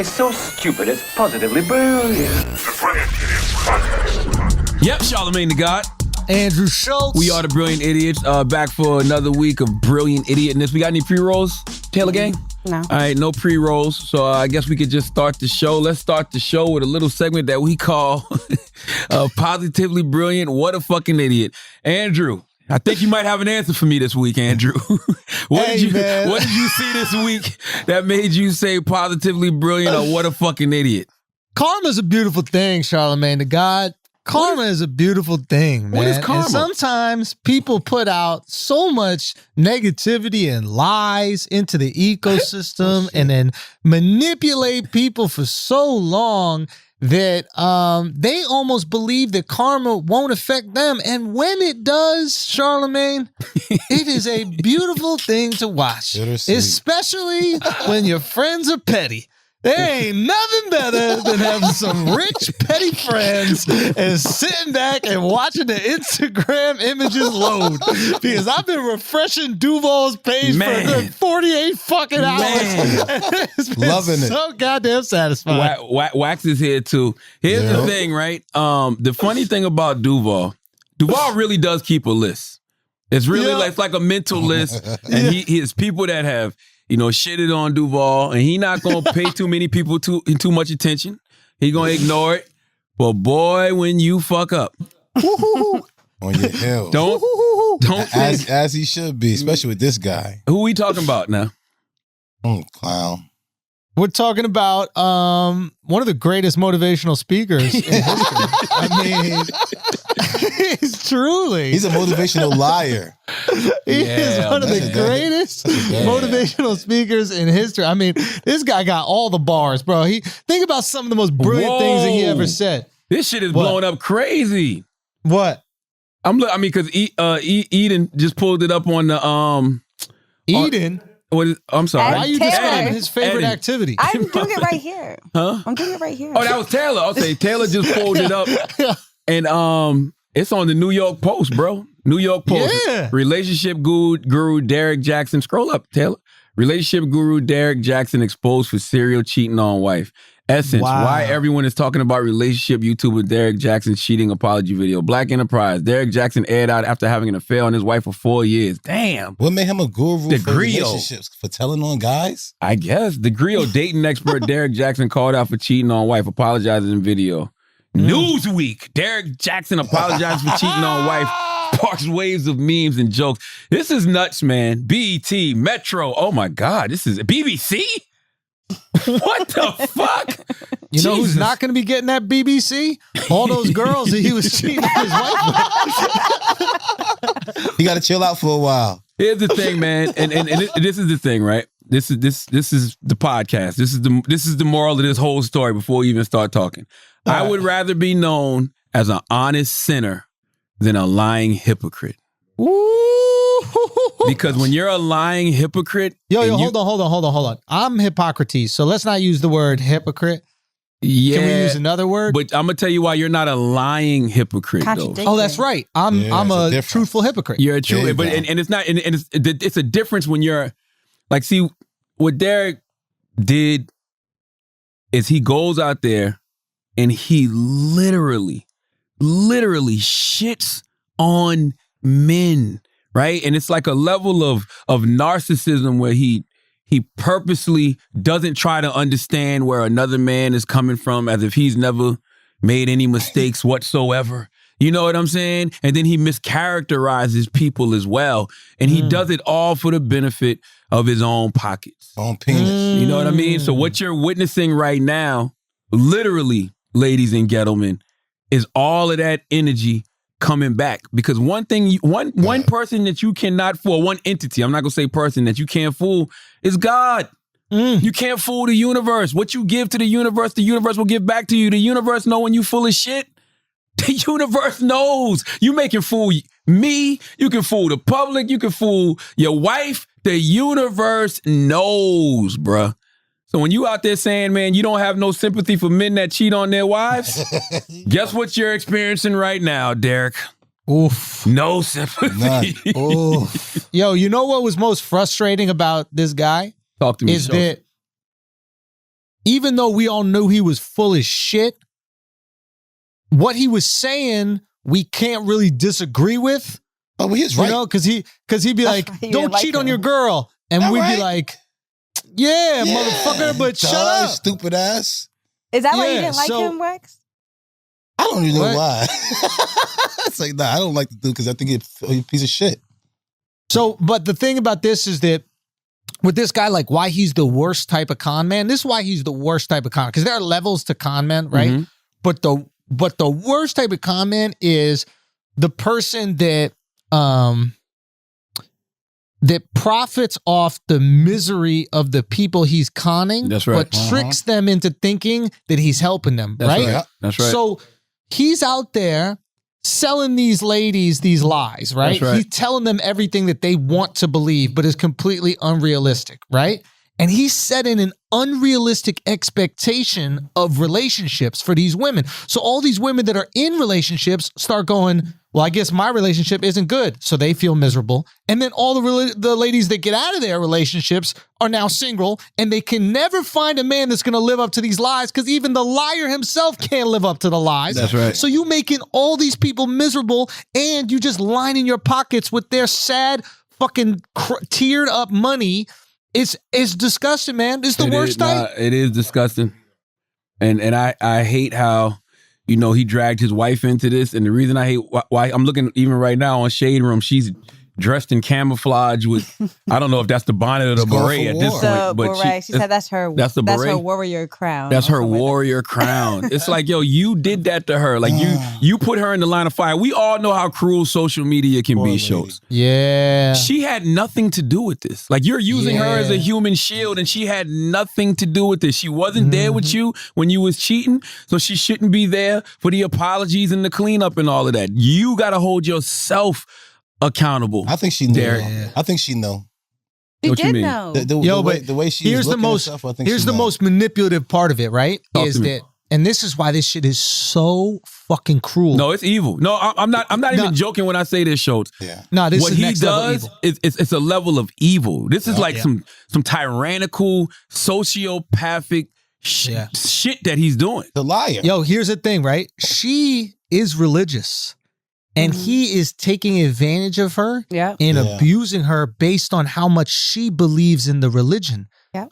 It's so stupid, it's positively brilliant. Yep, Charlamagne the God. Andrew Schultz. We are the Brilliant Idiots. Back for another week of Brilliant Idiotness. We got any pre-rolls, Taylor Gang? No. All right, no pre-rolls. So I guess we could just start the show. Let's start the show with a little segment that we call Positively Brilliant. What a fucking idiot. Andrew, I think you might have an answer for me this week, Andrew. What did you see this week that made you say positively brilliant or what a fucking idiot? Karma's a beautiful thing, Charlamagne the God. Karma is a beautiful thing, man. What is karma? And sometimes people put out so much negativity and lies into the ecosystem and then manipulate people for so long that they almost believe that karma won't affect them. And when it does, Charlamagne, it is a beautiful thing to watch, especially when your friends are petty. There ain't nothing better than having some rich, petty friends and sitting back and watching the Instagram images load. Because I've been refreshing Duval's page for a good 48 fucking hours. It's been loving so goddamn satisfying. Wax is here too. Here's the thing, right? The funny thing about Duval really does keep a list. It's really like a mental list. And he has people that have shitted on Duval, and he not gonna pay too many people too much attention. He gonna ignore it. But boy, when you fuck up, on your hill, don't as he should be, especially with this guy. Who we talking about now? Clown. We're talking about one of the greatest motivational speakers in history. I mean, he's a motivational liar. He is one of the greatest motivational speakers in history. I mean, this guy got all the bars, bro. Think about some of the most brilliant things that he ever said. This shit is blowing up crazy. What? Because Eden just pulled it up on the Eden. I'm sorry. Why are you describing his favorite activity? I'm doing it right here. Huh? I'm doing it right here. Oh, that was Taylor. I'll say Taylor just pulled it up. And it's on the New York Post, bro. New York Post. Yeah. Relationship guru Derek Jackson. Scroll up, Taylor. Relationship guru Derek Jackson exposed for serial cheating on wife. Essence, why everyone is talking about relationship YouTuber Derek Jackson's cheating apology video. Black Enterprise. Derek Jackson aired out after having an affair on his wife for 4 years. Damn. What made him a guru for relationships? For telling on guys? I guess. The griot dating expert Derek Jackson called out for cheating on wife, apologizes in video. Newsweek. Derek Jackson apologized for cheating on wife. Sparks waves of memes and jokes. This is nuts, man. BET, Metro. Oh my God. This is BBC? What the fuck? You know who's not going to be getting that BBC? All those girls that he was cheating on his wife with. He got to chill out for a while. Here's the thing, man, and this is the thing, right? This is the podcast. This is the moral of this whole story. Before we even start talking, I would rather be known as an honest sinner than a lying hypocrite. Because when you're a lying hypocrite... Hold on. I'm Hippocrates, so let's not use the word hypocrite. Yeah. Can we use another word? But I'm going to tell you why you're not a lying hypocrite, though. Oh, that's right. I'm a truthful hypocrite. You're a true... But it's not... And it's a difference when you're... Like, see, what Derek did is he goes out there and he literally shits on men. Right? And it's like a level of narcissism where he purposely doesn't try to understand where another man is coming from, as if he's never made any mistakes whatsoever. You know what I'm saying? And then he mischaracterizes people as well. And he does it all for the benefit of his own pockets. Own penis. You know what I mean? So what you're witnessing right now, literally, ladies and gentlemen, is all of that energy coming back. Because one person that you cannot fool, one entity, I'm not gonna say person, that you can't fool is God. You can't fool the universe. What you give to the universe will give back to you. The universe know when you full of shit. The universe knows. You can fool me, you can fool the public, you can fool your wife. The universe knows, bruh. So when you out there saying, man, you don't have no sympathy for men that cheat on their wives, guess what you're experiencing right now, Derek? Oof. No sympathy. Oof. Yo, you know what was most frustrating about this guy? Talk to me, is that even though we all knew he was full of shit, what he was saying, we can't really disagree with. Oh, well, he's right. You know, because he'd be like, don't cheat on your girl. And we'd be like, yeah, motherfucker, but shut up. Stupid ass. Is that why you didn't like him, Rex? I don't even know why. It's like, nah, I don't like the dude because I think he's a piece of shit. So, but the thing about this is that with this guy, like why he's the worst type of con man, this is why he's the worst type of con, because there are levels to con man, right? Mm-hmm. But the worst type of con man is the person that that profits off the misery of the people he's conning, that's right, but tricks them into thinking that he's helping them, that's right? That's right. So he's out there selling these ladies these lies, right? That's right. He's telling them everything that they want to believe, but is completely unrealistic, right? And he's setting an unrealistic expectation of relationships for these women. So all these women that are in relationships start going, well, I guess my relationship isn't good. So they feel miserable. And then all the ladies that get out of their relationships are now single, and they can never find a man that's going to live up to these lies because even the liar himself can't live up to the lies. That's right. So you making all these people miserable, and you just lining your pockets with their sad, fucking teared up money. It's disgusting, man. It's the worst type. It is disgusting. And I hate how, you know, he dragged his wife into this. And the reason I hate why I'm looking even right now on Shade Room, she's dressed in camouflage with, I don't know if that's the bonnet or the beret at this point. But she said that's her warrior crown. That's her warrior crown. It's like, yo, you did that to her. Like you put her in the line of fire. We all know how cruel social media can be, Schultz. Yeah. She had nothing to do with this. Like you're using her as a human shield, and she had nothing to do with this. She wasn't there with you when you was cheating, so she shouldn't be there for the apologies and the cleanup and all of that. You got to hold yourself accountable. I think she knew. I think she knew. She did know. The way she here's the most herself, I think here's the most manipulative part of it, right? Is that, and this is why this shit is so fucking cruel. No, it's evil. No, I'm not even joking when I say this, Schultz. Yeah. No, this what is he next does level evil. It's a level of evil. This is like some tyrannical, sociopathic shit that he's doing. The liar. Yo, here's the thing, right? She is religious. And he is taking advantage of her and abusing her based on how much she believes in the religion. Yeah.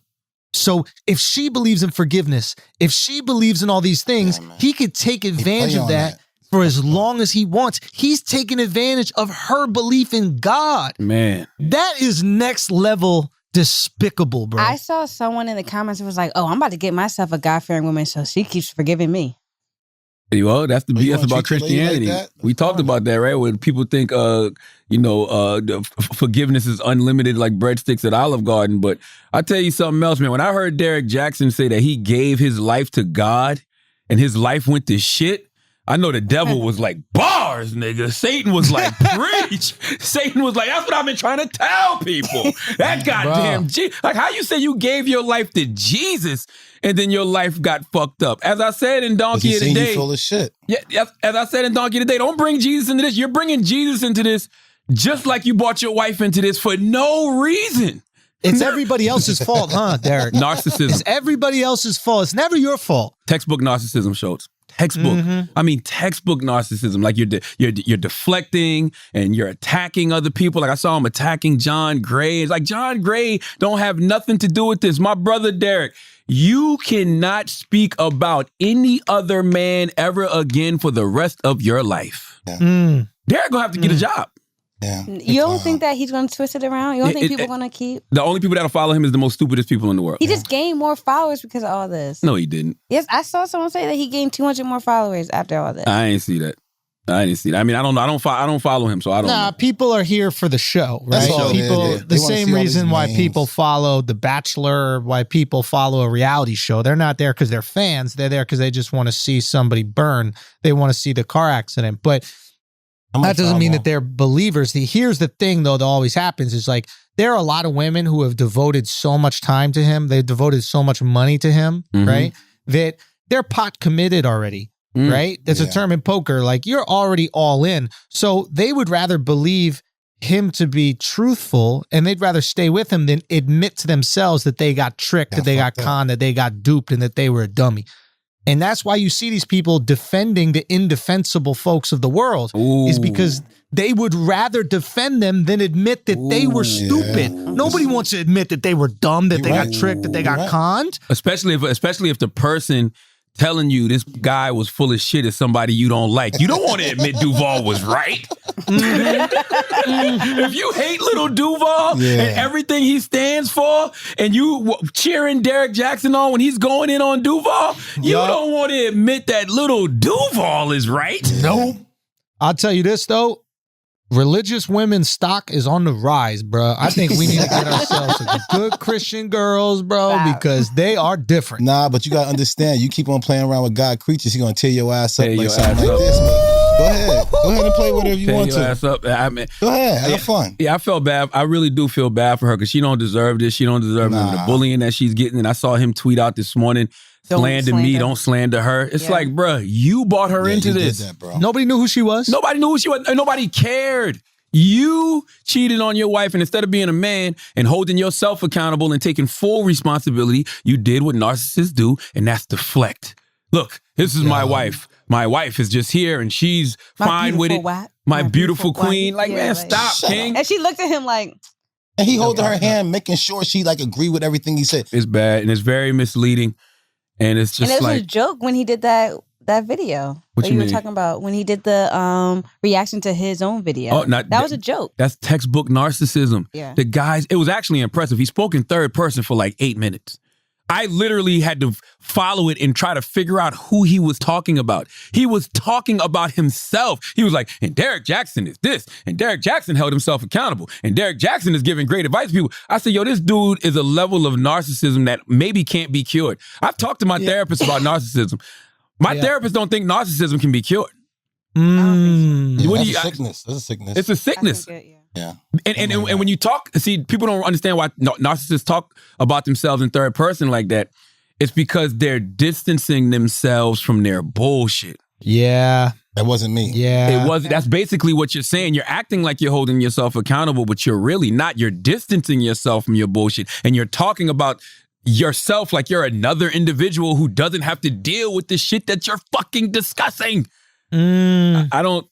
So if she believes in forgiveness, if she believes in all these things, he could take advantage of that for as long as he wants. He's taking advantage of her belief in God. Man. That is next level despicable, bro. I saw someone in the comments who was like, oh, I'm about to get myself a God-fearing woman so she keeps forgiving me. Well, that's the BS about Christianity. Like we talked about that, right? When people think, forgiveness is unlimited like breadsticks at Olive Garden. But I tell you something else, man. When I heard Derek Jackson say that he gave his life to God and his life went to shit, I know the devil was like, bars, nigga. Satan was like, preach. Satan was like, that's what I've been trying to tell people. That goddamn like how you say you gave your life to Jesus and then your life got fucked up. As I said in Donkey of the Day. You full of shit. Yeah, as I said in Donkey of the Day, don't bring Jesus into this. You're bringing Jesus into this just like you brought your wife into this for no reason. It's everybody else's fault, huh, Derek? Narcissism. It's everybody else's fault. It's never your fault. Textbook narcissism, Schultz. Textbook. I mean, textbook narcissism. Like you're deflecting and you're attacking other people. Like I saw him attacking John Gray. It's like John Gray don't have nothing to do with this. My brother Derek, you cannot speak about any other man ever again for the rest of your life. Yeah. Derek gonna have to get a job. Yeah. You don't think that he's going to twist it around? You don't think people are going to keep? The only people that'll follow him is the most stupidest people in the world. He just gained more followers because of all this. No, he didn't. Yes, I saw someone say that he gained 200 more followers after all this. I ain't see that. I didn't see that. I mean, I don't follow him, so I don't know. People are here for the show, right? People, the same reason why people follow The Bachelor, why people follow a reality show. They're not there because they're fans. They're there because they just want to see somebody burn. They want to see the car accident. But that doesn't mean that they're believers. Here's the thing, though, that always happens is like there are a lot of women who have devoted so much time to him. They've devoted so much money to him, right? That they're pot committed already, right? That's a term in poker. Like you're already all in. So they would rather believe him to be truthful, and they'd rather stay with him than admit to themselves that they got tricked, that they got conned, that they got duped, and that they were a dummy. And that's why you see these people defending the indefensible folks of the world, is because they would rather defend them than admit that they were stupid. Nobody wants to admit that they were dumb, that they got tricked, that they got conned. Especially if the person telling you this guy was full of shit is somebody you don't like. You don't want to admit Duval was right. If you hate little Duval and everything he stands for, and you cheering Derek Jackson on when he's going in on Duval, you don't want to admit that little Duval is right. Nope. I'll tell you this, though. Religious women's stock is on the rise, bro. I think we need to get ourselves some good Christian girls, bro, because they are different. Nah, but you got to understand, you keep on playing around with God creatures, he's going to tear your ass up Tear like your something ass like up. this. But go ahead. Go ahead and play whatever you want Your to. ass up. I mean, Go ahead. Have fun. Yeah, I felt bad. I really do feel bad for her because she don't deserve this. She don't deserve the bullying that she's getting. And I saw him tweet out this morning, slander me, don't slander her. It's like, bruh, you brought her into this. Did that, bro. Nobody knew who she was. Nobody knew who she was. And nobody cared. You cheated on your wife, and instead of being a man and holding yourself accountable and taking full responsibility, you did what narcissists do, and that's deflect. Look, this is my wife. My wife is just here, and she's fine with it. My beautiful queen. Like, man, stop, King. And she looked at him like... And he holding her hand, making sure she like agree with everything he said. It's bad, and it's very misleading, and it's just and it was like... a joke when he did that video. What you were mean? Talking about when he did the reaction to his own video. Oh, that was a joke. That's textbook narcissism. Yeah. The guys, it was actually impressive. He spoke in third person for like 8 minutes. I literally had to follow it and try to figure out who he was talking about. He was talking about himself. He was like, and Derek Jackson is this, and Derek Jackson held himself accountable, and Derek Jackson is giving great advice to people. I said, yo, this dude is a level of narcissism that maybe can't be cured. I've talked to my therapist about narcissism. My therapist don't think narcissism can be cured. That's a sickness. That's a sickness. It's a sickness. Yeah. And when you talk, see, people don't understand why narcissists talk about themselves in third person like that. It's because they're distancing themselves from their bullshit. Yeah. That wasn't me. Yeah. It was. That's basically what you're saying. You're acting like you're holding yourself accountable, but you're really not. You're distancing yourself from your bullshit. And you're talking about yourself like you're another individual who doesn't have to deal with the shit that you're fucking discussing. I don't.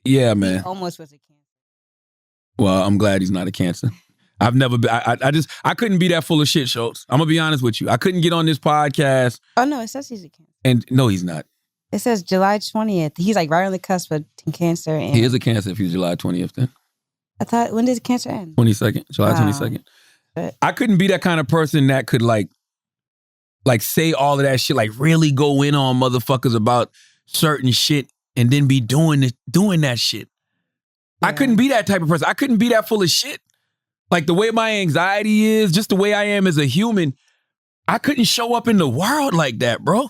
Yeah, man. He almost was a cancer. Well, I'm glad he's not a cancer. I've never been. I couldn't be that full of shit, Schultz. I'm gonna be honest with you. I couldn't get on this podcast. Oh no, it says he's a cancer. And no, he's not. It says July 20th. He's like right on the cusp of cancer. And He is a cancer if he's July 20th then. I thought, when did cancer end? 22nd, July 22nd. I couldn't be that kind of person that could like say all of that shit, like really go in on motherfuckers about certain shit and then be doing that shit. I couldn't be that type of person. I couldn't be that full of shit. Like the way my anxiety is, just the way I am as a human, I couldn't show up in the world like that, bro.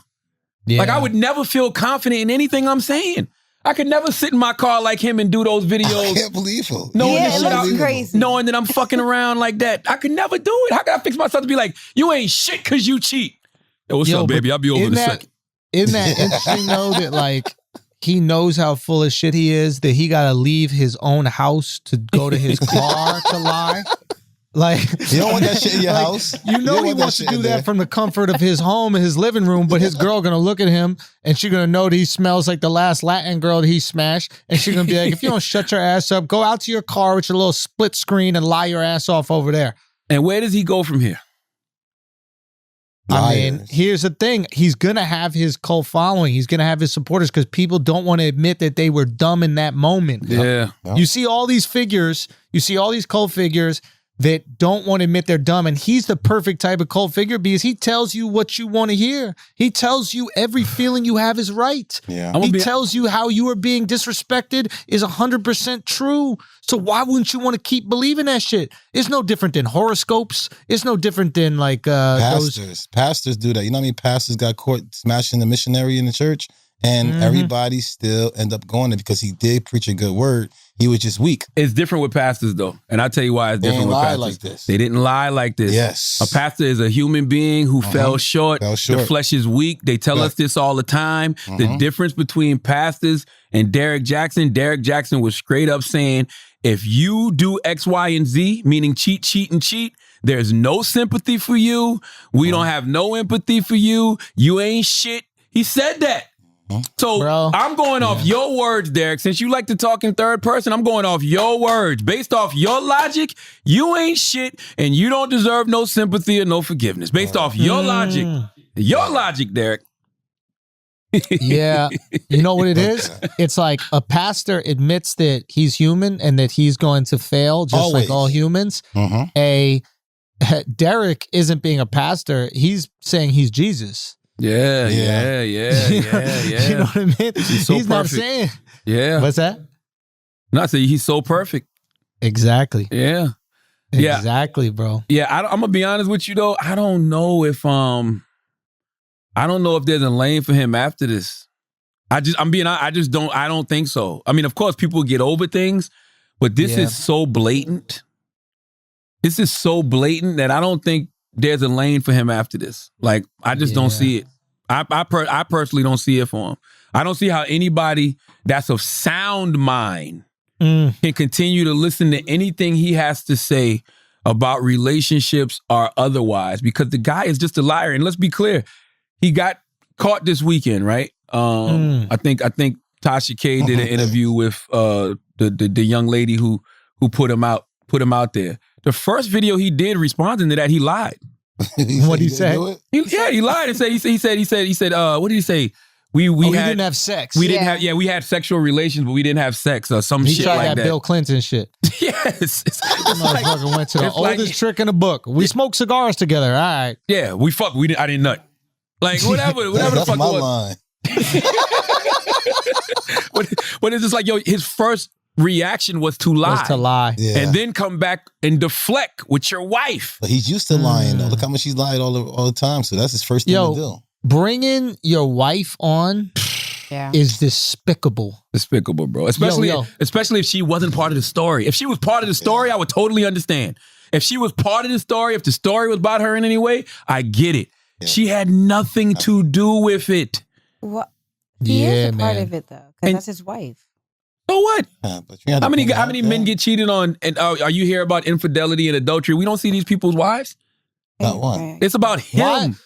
Yeah. Like I would never feel confident in anything I'm saying. I could never sit in my car like him and do those videos. I can't believe it. It looks crazy. Knowing that I'm fucking around like that. I could never do it. How can I fix myself to be like, you ain't shit because you cheat? Yo, what's up, baby? I'll be over in a second. Isn't that interesting, though, that like he knows how full of shit he is, that he got to leave his own house to go to his car to lie? Like, you don't want that shit in your house. You know he wants to do that from the comfort of his home and his living room, but his girl gonna look at him and she gonna know that he smells like the last Latin girl that he smashed, and she gonna be like, if you don't shut your ass up, go out to your car with your little split screen and lie your ass off over there. And where does he go from here? I mean, here's the thing. He's going to have his cult following. He's going to have his supporters because people don't want to admit that they were dumb in that moment. Yeah. You see all these figures, you see all these cult figures that don't want to admit they're dumb. And he's the perfect type of cult figure because he tells you what you want to hear. He tells you every feeling you have is right. Yeah. He tells you how you are being disrespected is 100% true. So why wouldn't you want to keep believing that shit? It's no different than horoscopes. It's no different than like pastors. Pastors do that. You know what I mean? Pastors got caught smashing the missionary in the church. And everybody still end up going there because he did preach a good word. He was just weak. It's different with pastors, though. And I'll tell you why it's different with pastors. Like this. They didn't lie like this. Yes. A pastor is a human being who fell short. The flesh is weak. They tell us this all the time. The difference between pastors and Derek Jackson was straight up saying, if you do X, Y, and Z, meaning cheat, cheat, and cheat, there's no sympathy for you. We don't have no empathy for you. You ain't shit. He said that. So Bro. I'm going off your words, Derek. Since you like to talk in third person, I'm going off your words. Based off your logic, you ain't shit and you don't deserve no sympathy or no forgiveness. Based off your logic. Your logic, Derek. Yeah. You know what it is? It's like a pastor admits that he's human and that he's going to fail just like all humans. Derek isn't being a pastor. He's saying he's Jesus. Yeah. You know what I mean? He's not saying. Yeah. What's that? Not saying he's so perfect. Exactly. Yeah. Exactly, bro. Yeah, I'm gonna be honest with you though. I don't know if there's a lane for him after this. I don't think so. I mean, of course, people get over things, but this is so blatant. This is so blatant that I don't think there's a lane for him after this. Like, I just don't see it. I personally don't see it for him. I don't see how anybody that's of sound mind can continue to listen to anything he has to say about relationships or otherwise, because the guy is just a liar. And let's be clear, he got caught this weekend, right? I think Tasha K did an interview with the young lady who put him out there. The first video he did responding to that, he lied. What did he say? He lied and said he said what did he say? We didn't have sex. We had sexual relations, but we didn't have sex or some shit like that. He tried that Bill Clinton shit. Yes. Motherfucker went to the oldest trick in the book. We smoked cigars together. All right. Yeah, we fucked. I didn't nut. Like whatever That's the fuck my it was. line. But it's just like, yo, his first reaction was to lie. Yeah. And then come back and deflect with your wife. But he's used to lying though. Look how much he's lied all the time. So that's his first thing to do. Bringing your wife on is despicable. Despicable, bro. Especially if she wasn't part of the story. If she was part of the story, I would totally understand. If she was part of the story, if the story was about her in any way, I get it. Yeah. She had nothing to do with it. What? He is a part of it though, because that's his wife. So what? How many men men get cheated on? And are you hear about infidelity and adultery? We don't see these people's wives. Not one. It's about him.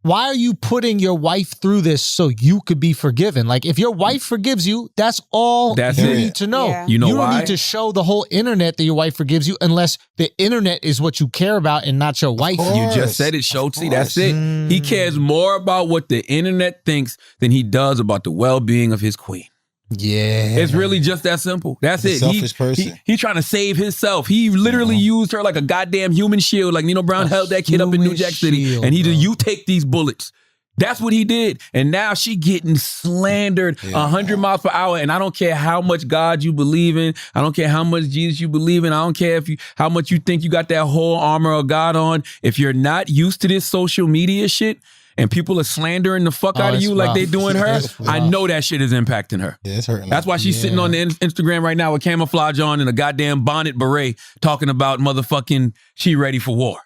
Why are you putting your wife through this so you could be forgiven? Like, if your wife forgives you, that's all you need to know. Yeah. You know you don't why? need to show the whole internet that your wife forgives you unless the internet is what you care about and not your wife. You just said it, Schultzy. That's it. He cares more about what the internet thinks than he does about the well-being of his queen. Yeah. It's really just that simple. That's it. Selfish person. He trying to save himself. He literally used her like a goddamn human shield. Like Nino Brown held that kid up in New Jack City. And you take these bullets. That's what he did. And now she getting slandered 100 miles per hour. And I don't care how much God you believe in. I don't care how much Jesus you believe in. I don't care how much you think you got that whole armor of God on. If you're not used to this social media shit, and people are slandering the fuck out of you like they doing her, I know that shit is impacting her. Yeah, it's hurting. That's why she's sitting on the Instagram right now with camouflage on and a goddamn bonnet beret talking about motherfucking she ready for war.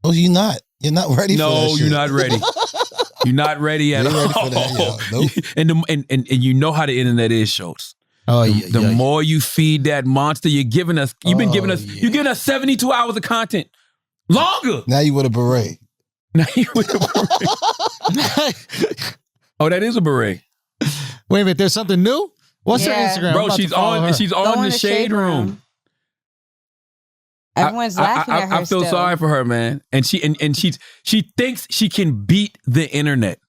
Oh, you're not. You're not ready for that No, shit. you're not ready. You're not ready at all. Ready for that, Nope. And you know how the internet is, Schultz. The more you feed that monster, you've giving us 72 hours of content. Longer. Now you with a beret. Now you with a beret. Oh, that is a beret. Wait a minute, there's something new? What's her Instagram? Bro, she's on the shade room. Everyone's laughing at her. I feel sorry for her, man. And she thinks she can beat the internet.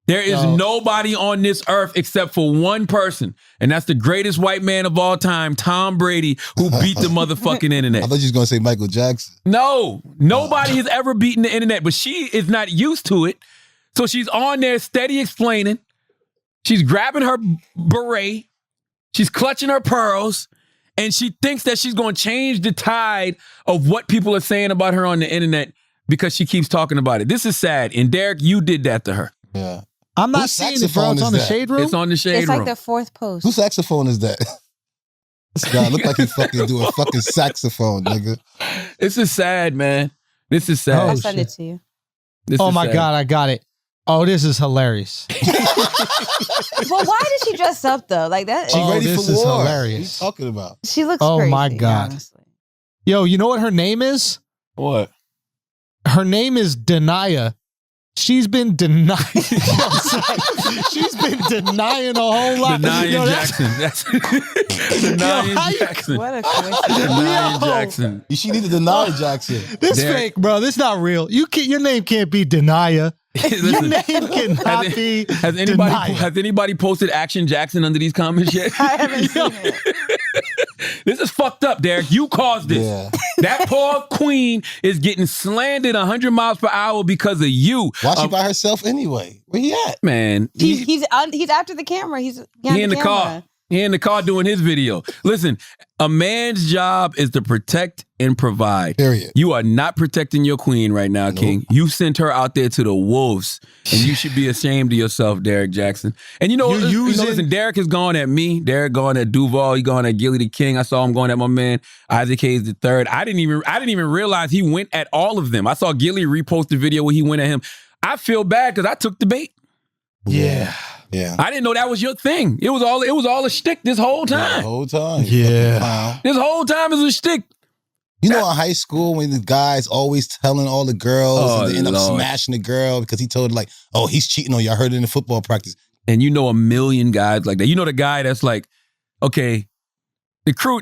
There is nobody on this earth except for one person, and that's the greatest white man of all time, Tom Brady, who beat the motherfucking internet. I thought you was going to say Michael Jackson. No, nobody has ever beaten the internet, but she is not used to it. So she's on there steady explaining. She's grabbing her beret. She's clutching her pearls. And she thinks that she's going to change the tide of what people are saying about her on the internet because she keeps talking about it. This is sad. And Derek, you did that to her. Yeah. I'm not seeing it, bro. It's on the shade room? It's on the shade room. It's like the fourth post. Whose saxophone is that? This guy look like he fucking do a fucking saxophone, nigga. This is sad, man. This is sad. I'll send it to you. Oh my God, I got it. Oh, this is hilarious. Well, why did she dress up though? Like that. She ready this for is war. hilarious. What are you talking about? She looks Oh, crazy. my God. Honestly. Yo, you know what her name is? What? Her name is Denia. She's been denying. She's been denying a whole lot. Denying Yo, Jackson. That's Denying how you- Jackson. What a coincidence. Denying Yo. Jackson. She need to deny Jackson. This Derek. fake, bro. This not real. Your name can't be Denia. Your Listen, name cannot be has Denia. anybody posted Action Jackson under these comments yet? I haven't seen it. This is fucked up, Derek. You caused this. Yeah. That poor queen is getting slandered 100 miles per hour because of you. Why she by herself anyway? Where he at? Man, He's after the camera. He's he in the car. He in the car doing his video. Listen, a man's job is to protect and provide. Period. You are not protecting your queen right now, King. You sent her out there to the wolves, and you should be ashamed of yourself, Derek Jackson. And listen, Derek has gone at me. Derek gone at Duval. He gone at Gilly the King. I saw him going at my man Isaac Hayes III. I didn't even realize he went at all of them. I saw Gilly repost the video where he went at him. I feel bad because I took the bait. Yeah. Yeah. I didn't know that was your thing. It was all a shtick this whole time. The whole time. Yeah. Wow. This whole time is a shtick. You know, in high school, when the guys always telling all the girls and they end up smashing the girl because he told her, like, oh, he's cheating on you. I heard it in the football practice. And you know a million guys like that. You know the guy that's like, okay, the crew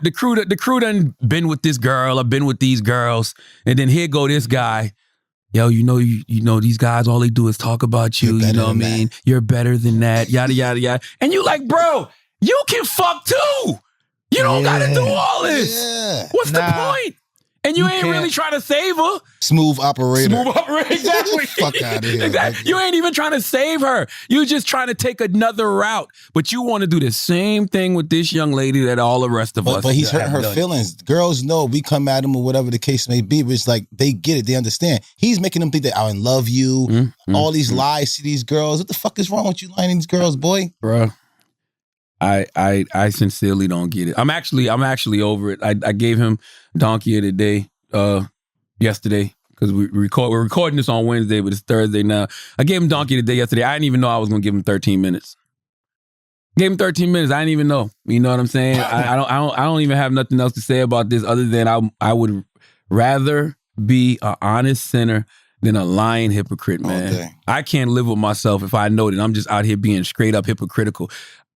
done been with this girl, I've been with these girls, and then here go this guy. Yo, you know these guys, all they do is talk about you. You know what I mean? That. You're better than that. Yada yada yada. And you like, bro, you can fuck too. You don't gotta do all this. Yeah. What's the point? And you ain't really trying to save her. Smooth operator. Exactly. Fuck out of here. Exactly. You ain't even trying to save her. You're just trying to take another route. But you want to do the same thing with this young lady that all the rest of us. But he's hurting her feelings. Girls know we come at him or whatever the case may be, but it's like they get it. They understand. He's making them think that I love you. All these lies to these girls. What the fuck is wrong with you lying to these girls, boy? Bruh. I sincerely don't get it. I'm actually over it. I gave him Donkey of the Day yesterday because we're recording this on Wednesday, but it's Thursday now. I gave him Donkey of the Day yesterday. I didn't even know I was gonna give him 13 minutes. Gave him 13 minutes. I didn't even know. You know what I'm saying? I don't even have nothing else to say about this other than I would rather be an honest sinner than a lying hypocrite, man. Okay. I can't live with myself if I know that I'm just out here being straight up hypocritical.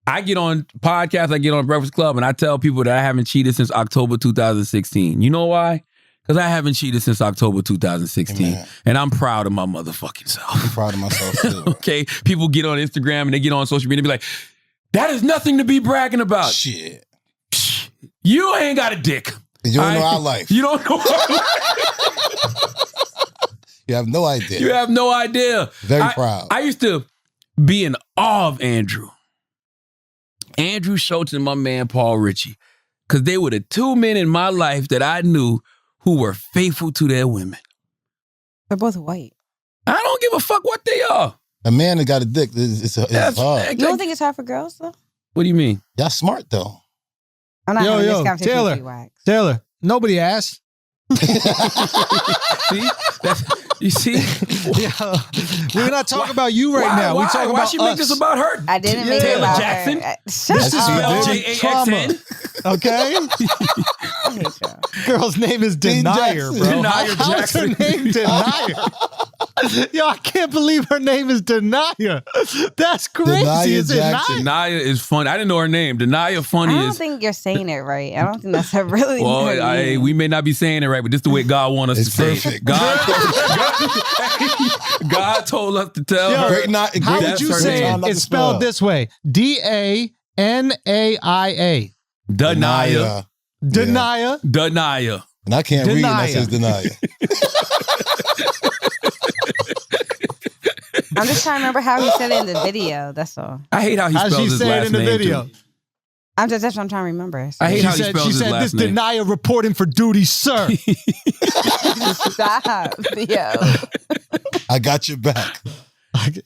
I get on podcasts, I get on Breakfast Club, and I tell people that I haven't cheated since October 2016. You know why? Because I haven't cheated since October 2016. Amen. And I'm proud of my motherfucking self. I'm proud of myself, too. Okay? People get on Instagram and they get on social media and be like, that is nothing to be bragging about. Shit. You ain't got a dick. You don't know our life. You don't know our life. You have no idea. You have no idea. Very proud. I used to be in awe of Andrew Schultz and my man Paul Ritchie, because they were the two men in my life that I knew who were faithful to their women. They're both white. I don't give a fuck what they are. A man that got a dick, it's hard. You don't think it's hard for girls, though? What do you mean? Y'all smart, though. I'm not having this conversation with you, Wax. Taylor, nobody asked. See? You see? Yeah. We're not talking about you right now. We're talking about why she make this about her? I didn't make it Taylor about Jackson. her. This is J-A-X-N. Okay? I hate y'all. Girl's name is Denier, bro. Denier How's her Jackson. name Denier? Yo, I can't believe her name is Denier. That's crazy. Denier Is it not? Jackson. Denia is funny. I didn't know her name. Denia funny I don't is. think you're saying it right. I don't think that's a really Well, good name. we may not be saying it right, but this is the way God wants us It's to say perfect. it. God told us to tell Yo, her. How would you say it? It's spelled this way. Danaia. Denia. Denier. Denia. And I can't read, and that says denier. I'm just trying to remember how he said it in the video. That's all. I hate how he How'd spells she his say it last in the name, video? too. That's what I'm trying to remember. I hate She how he said, spells his this last name. Denier reporting for duty, sir. Stop, yo. I got your back.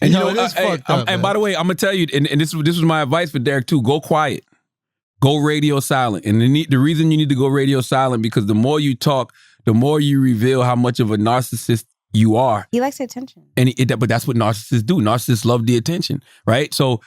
And Yo, it is fucked up, and by the way, I'm gonna tell you, and this was my advice for Derek too. Go quiet, go radio silent. And the reason you need to go radio silent because the more you talk, the more you reveal how much of a narcissist you are. He likes the attention. And but that's what narcissists do. Narcissists love the attention, right? So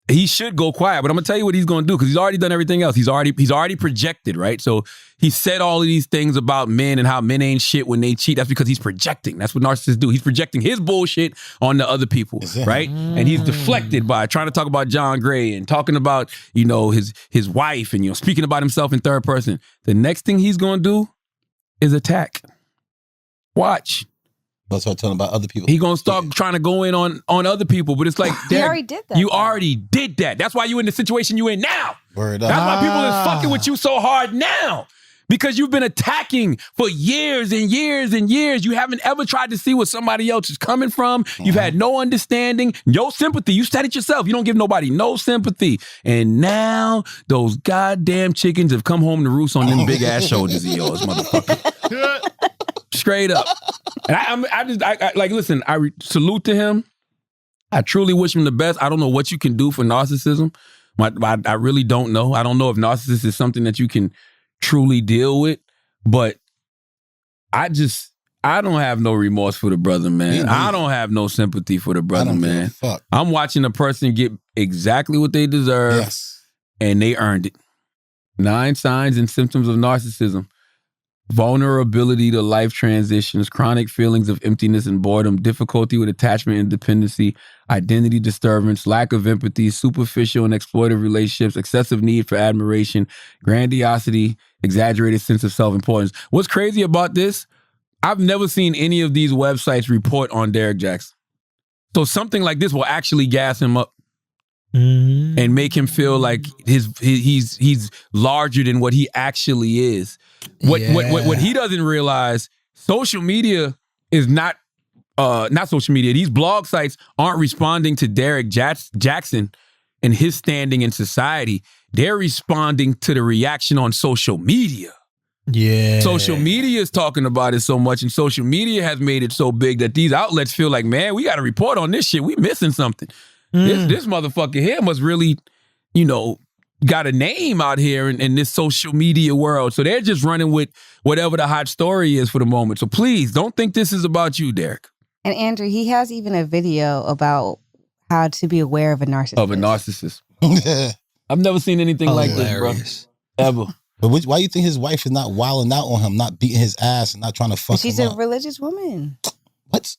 he should go quiet, but I'm gonna tell you what he's gonna do because he's already done everything else. He's already projected, right? So he said all of these things about men and how men ain't shit when they cheat. That's because he's projecting. That's what narcissists do. He's projecting his bullshit on the other people, right? And he's deflected by trying to talk about John Gray and talking about, you know, his wife and, you know, speaking about himself in third person. The next thing he's gonna do is attack. Watch. That's what I'm talking about other people. He gonna start trying to go in on other people, but it's like He already did that. You already did that. That's why you in the situation you in now. Word up. That's why people is fucking with you so hard now. Because you've been attacking for years and years and years. You haven't ever tried to see where somebody else is coming from. You've had no understanding, no sympathy. You said it yourself. You don't give nobody no sympathy. And now those goddamn chickens have come home to roost on them big ass shoulders of yours, motherfucker. Straight up. And I like, listen, I salute to him. I truly wish him the best. I don't know what you can do for narcissism. I really don't know. I don't know if narcissism is something that you can truly deal with, but I don't have no remorse for the brother, man. I don't have no sympathy for the brother, man. Fuck. I'm watching a person get exactly what they deserve, and they earned it. 9 signs and symptoms of narcissism. Vulnerability to life transitions, chronic feelings of emptiness and boredom, difficulty with attachment and dependency, identity disturbance, lack of empathy, superficial and exploitive relationships, excessive need for admiration, grandiosity, exaggerated sense of self-importance. What's crazy about this? I've never seen any of these websites report on Derek Jackson. So something like this will actually gas him up and make him feel like he's larger than what he actually is. What he doesn't realize, social media is not social media. These blog sites aren't responding to Derek Jackson and his standing in society. They're responding to the reaction on social media. Yeah. Social media is talking about it so much, and social media has made it so big that these outlets feel like, man, we got to report on this shit. We missing something. This motherfucker here must really, you know, got a name out here in this social media world. So they're just running with whatever the hot story is for the moment. So please don't think this is about you, Derek. And Andrew, he has even a video about how to be aware of a narcissist. I've never seen anything like this, bro. Ever. But why do you think his wife is not wilding out on him, not beating his ass and not trying to fuck She's him a up? religious woman. What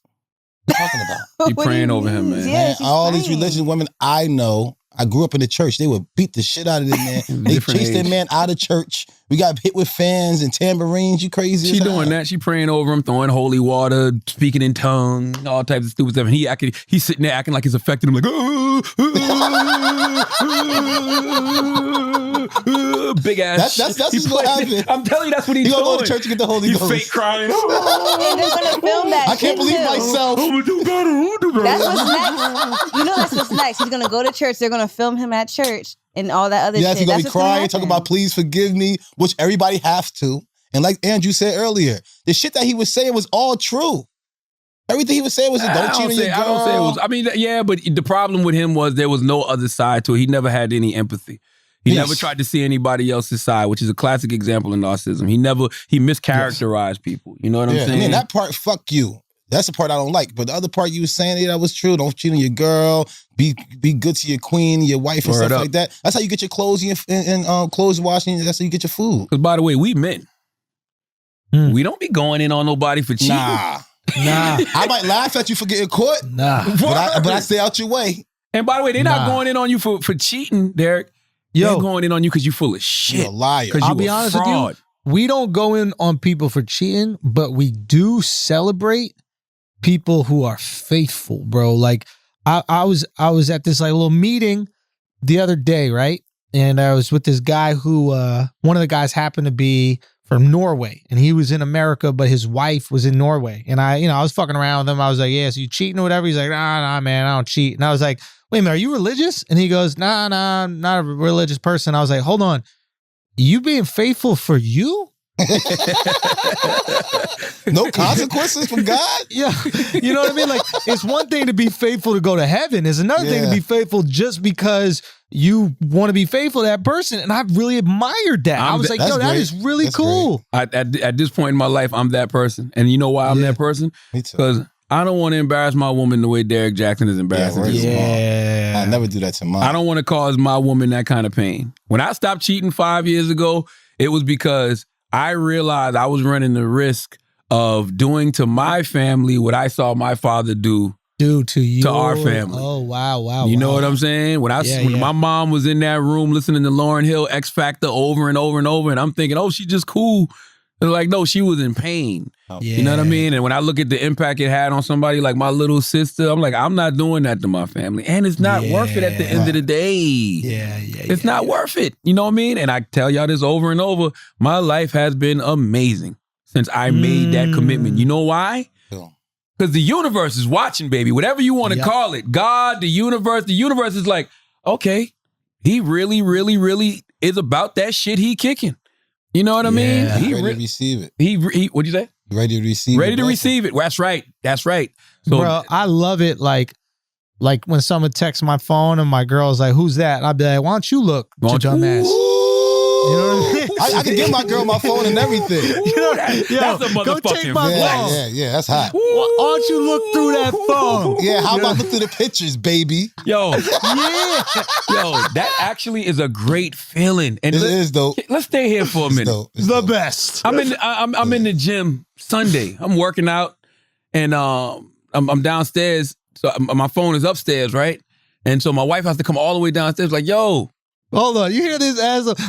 you talking about? She praying over him, man. Yeah, all these religious women I know, I grew up in the church. They would beat the shit out of them, man. They chased that man out of church. We got hit with fans and tambourines. You crazy? She doing that. She praying over him, throwing holy water, speaking in tongues, all types of stupid stuff. And he's sitting there acting like it's affecting him, like, big ass. That's what's gonna happen. I'm telling you, that's what he's doing. He gonna go to church and get the Holy Ghost. He's fake crying. And they're gonna film that. I can't believe myself. That's what's next. You know that's what's next. He's gonna go to church. They're gonna film him at church and all that other shit. Yes, he's gonna be crying, talking about please forgive me, which everybody has to. And like Andrew said earlier, the shit that he was saying was all true. Everything he was saying was, don't cheat on your girl. I don't say it was. I mean, yeah, but the problem with him was there was no other side to it. He never had any empathy. He never tried to see anybody else's side, which is a classic example of narcissism. He mischaracterized people. You know what I'm saying? I mean, that part, fuck you. That's the part I don't like. But the other part you were saying, that was true. Don't cheat on your girl. Be good to your queen, your wife, and stuff like that. That's how you get your clothes and clothes washing. That's how you get your food. Because by the way, we men, we don't be going in on nobody for cheating. Nah. I might laugh at you for getting caught. But I stay out your way. And by the way, they're not going in on you for cheating, Derek. They're going in on you because you full of shit. You're a liar. I'll be honest with you. We don't go in on people for cheating, but we do celebrate people who are faithful, bro. Like I was at this like little meeting the other day, right? And I was with this guy who one of the guys happened to be from Norway, and he was in America, but his wife was in Norway. And I was fucking around with him. I was like, yeah, so you cheating or whatever? He's like, nah, man, I don't cheat. And I was like, wait a minute, are you religious? And he goes, nah, I'm not a religious person. I was like, hold on, you being faithful for you? No consequences from God? Yeah. You know what I mean? Like, it's one thing to be faithful to go to heaven. It's another thing to be faithful just because you want to be faithful to that person. And I really admired that. I was like, yo, that is really cool. At this point in my life, I'm that person. And you know why I'm that person? Me too. Because I don't want to embarrass my woman the way Derek Jackson is embarrassing his mom. Yeah. I never do that to mine. I don't want to cause my woman that kind of pain. When I stopped cheating 5 years ago, it was because I realized I was running the risk of doing to my family what I saw my father do to you, to our family. Oh, wow. You know what I'm saying? When my mom was in that room listening to Lauryn Hill X Factor over and over and over, and I'm thinking, oh, she's just cool. They're like, no, she was in pain. You know what I mean? And when I look at the impact it had on somebody like my little sister, I'm like, I'm not doing that to my family. And it's not worth it at the end of the day. It's not worth it. You know what I mean? And I tell y'all this over and over. My life has been amazing since I made that commitment. You know why? Because the universe is watching, baby. Whatever you want to call it. God, the universe is like, okay, he really, really, really is about that shit he kicking. You know what I mean? He ready to receive it. He what'd you say? Ready to receive it. Ready to receive it. That's right. So, bro, I love it. Like when someone texts my phone and my girl's like, who's that? And I'd be like, why don't you look, dumbass? You know what I mean? I can give my girl my phone and everything. that's a motherfucking go take my phone. Yeah, that's hot. Why don't you look through that phone? Yeah, how about look through the pictures, baby? Yo, that actually is a great feeling. And it is though. Let's stay here for a minute. The best. I'm in the gym Sunday. I'm working out, and I'm downstairs. So my phone is upstairs, right? And so my wife has to come all the way downstairs. Like, yo. Hold on, you hear this?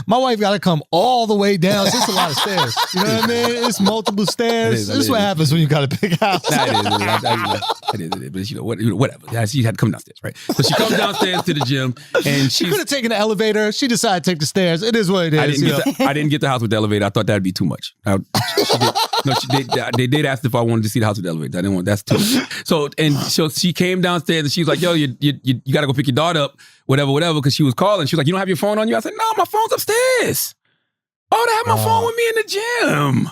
My wife got to come all the way down. It's just a lot of stairs. You know what I mean? It's multiple stairs. This is what happens when you got a big house. It is. But you know, whatever. Yeah, she had to come downstairs, right? So she comes downstairs to the gym, and she could have taken the elevator. She decided to take the stairs. It is what it is. I didn't get the house with the elevator. I thought that'd be too much. They did ask if I wanted to see the house with the elevator. I didn't want. That's too much. So she came downstairs, and she was like, "Yo, you got to go pick your daughter up." Whatever, because she was calling. She was like, you don't have your phone on you? I said, no, my phone's upstairs. Oh, they have my phone with me in the gym.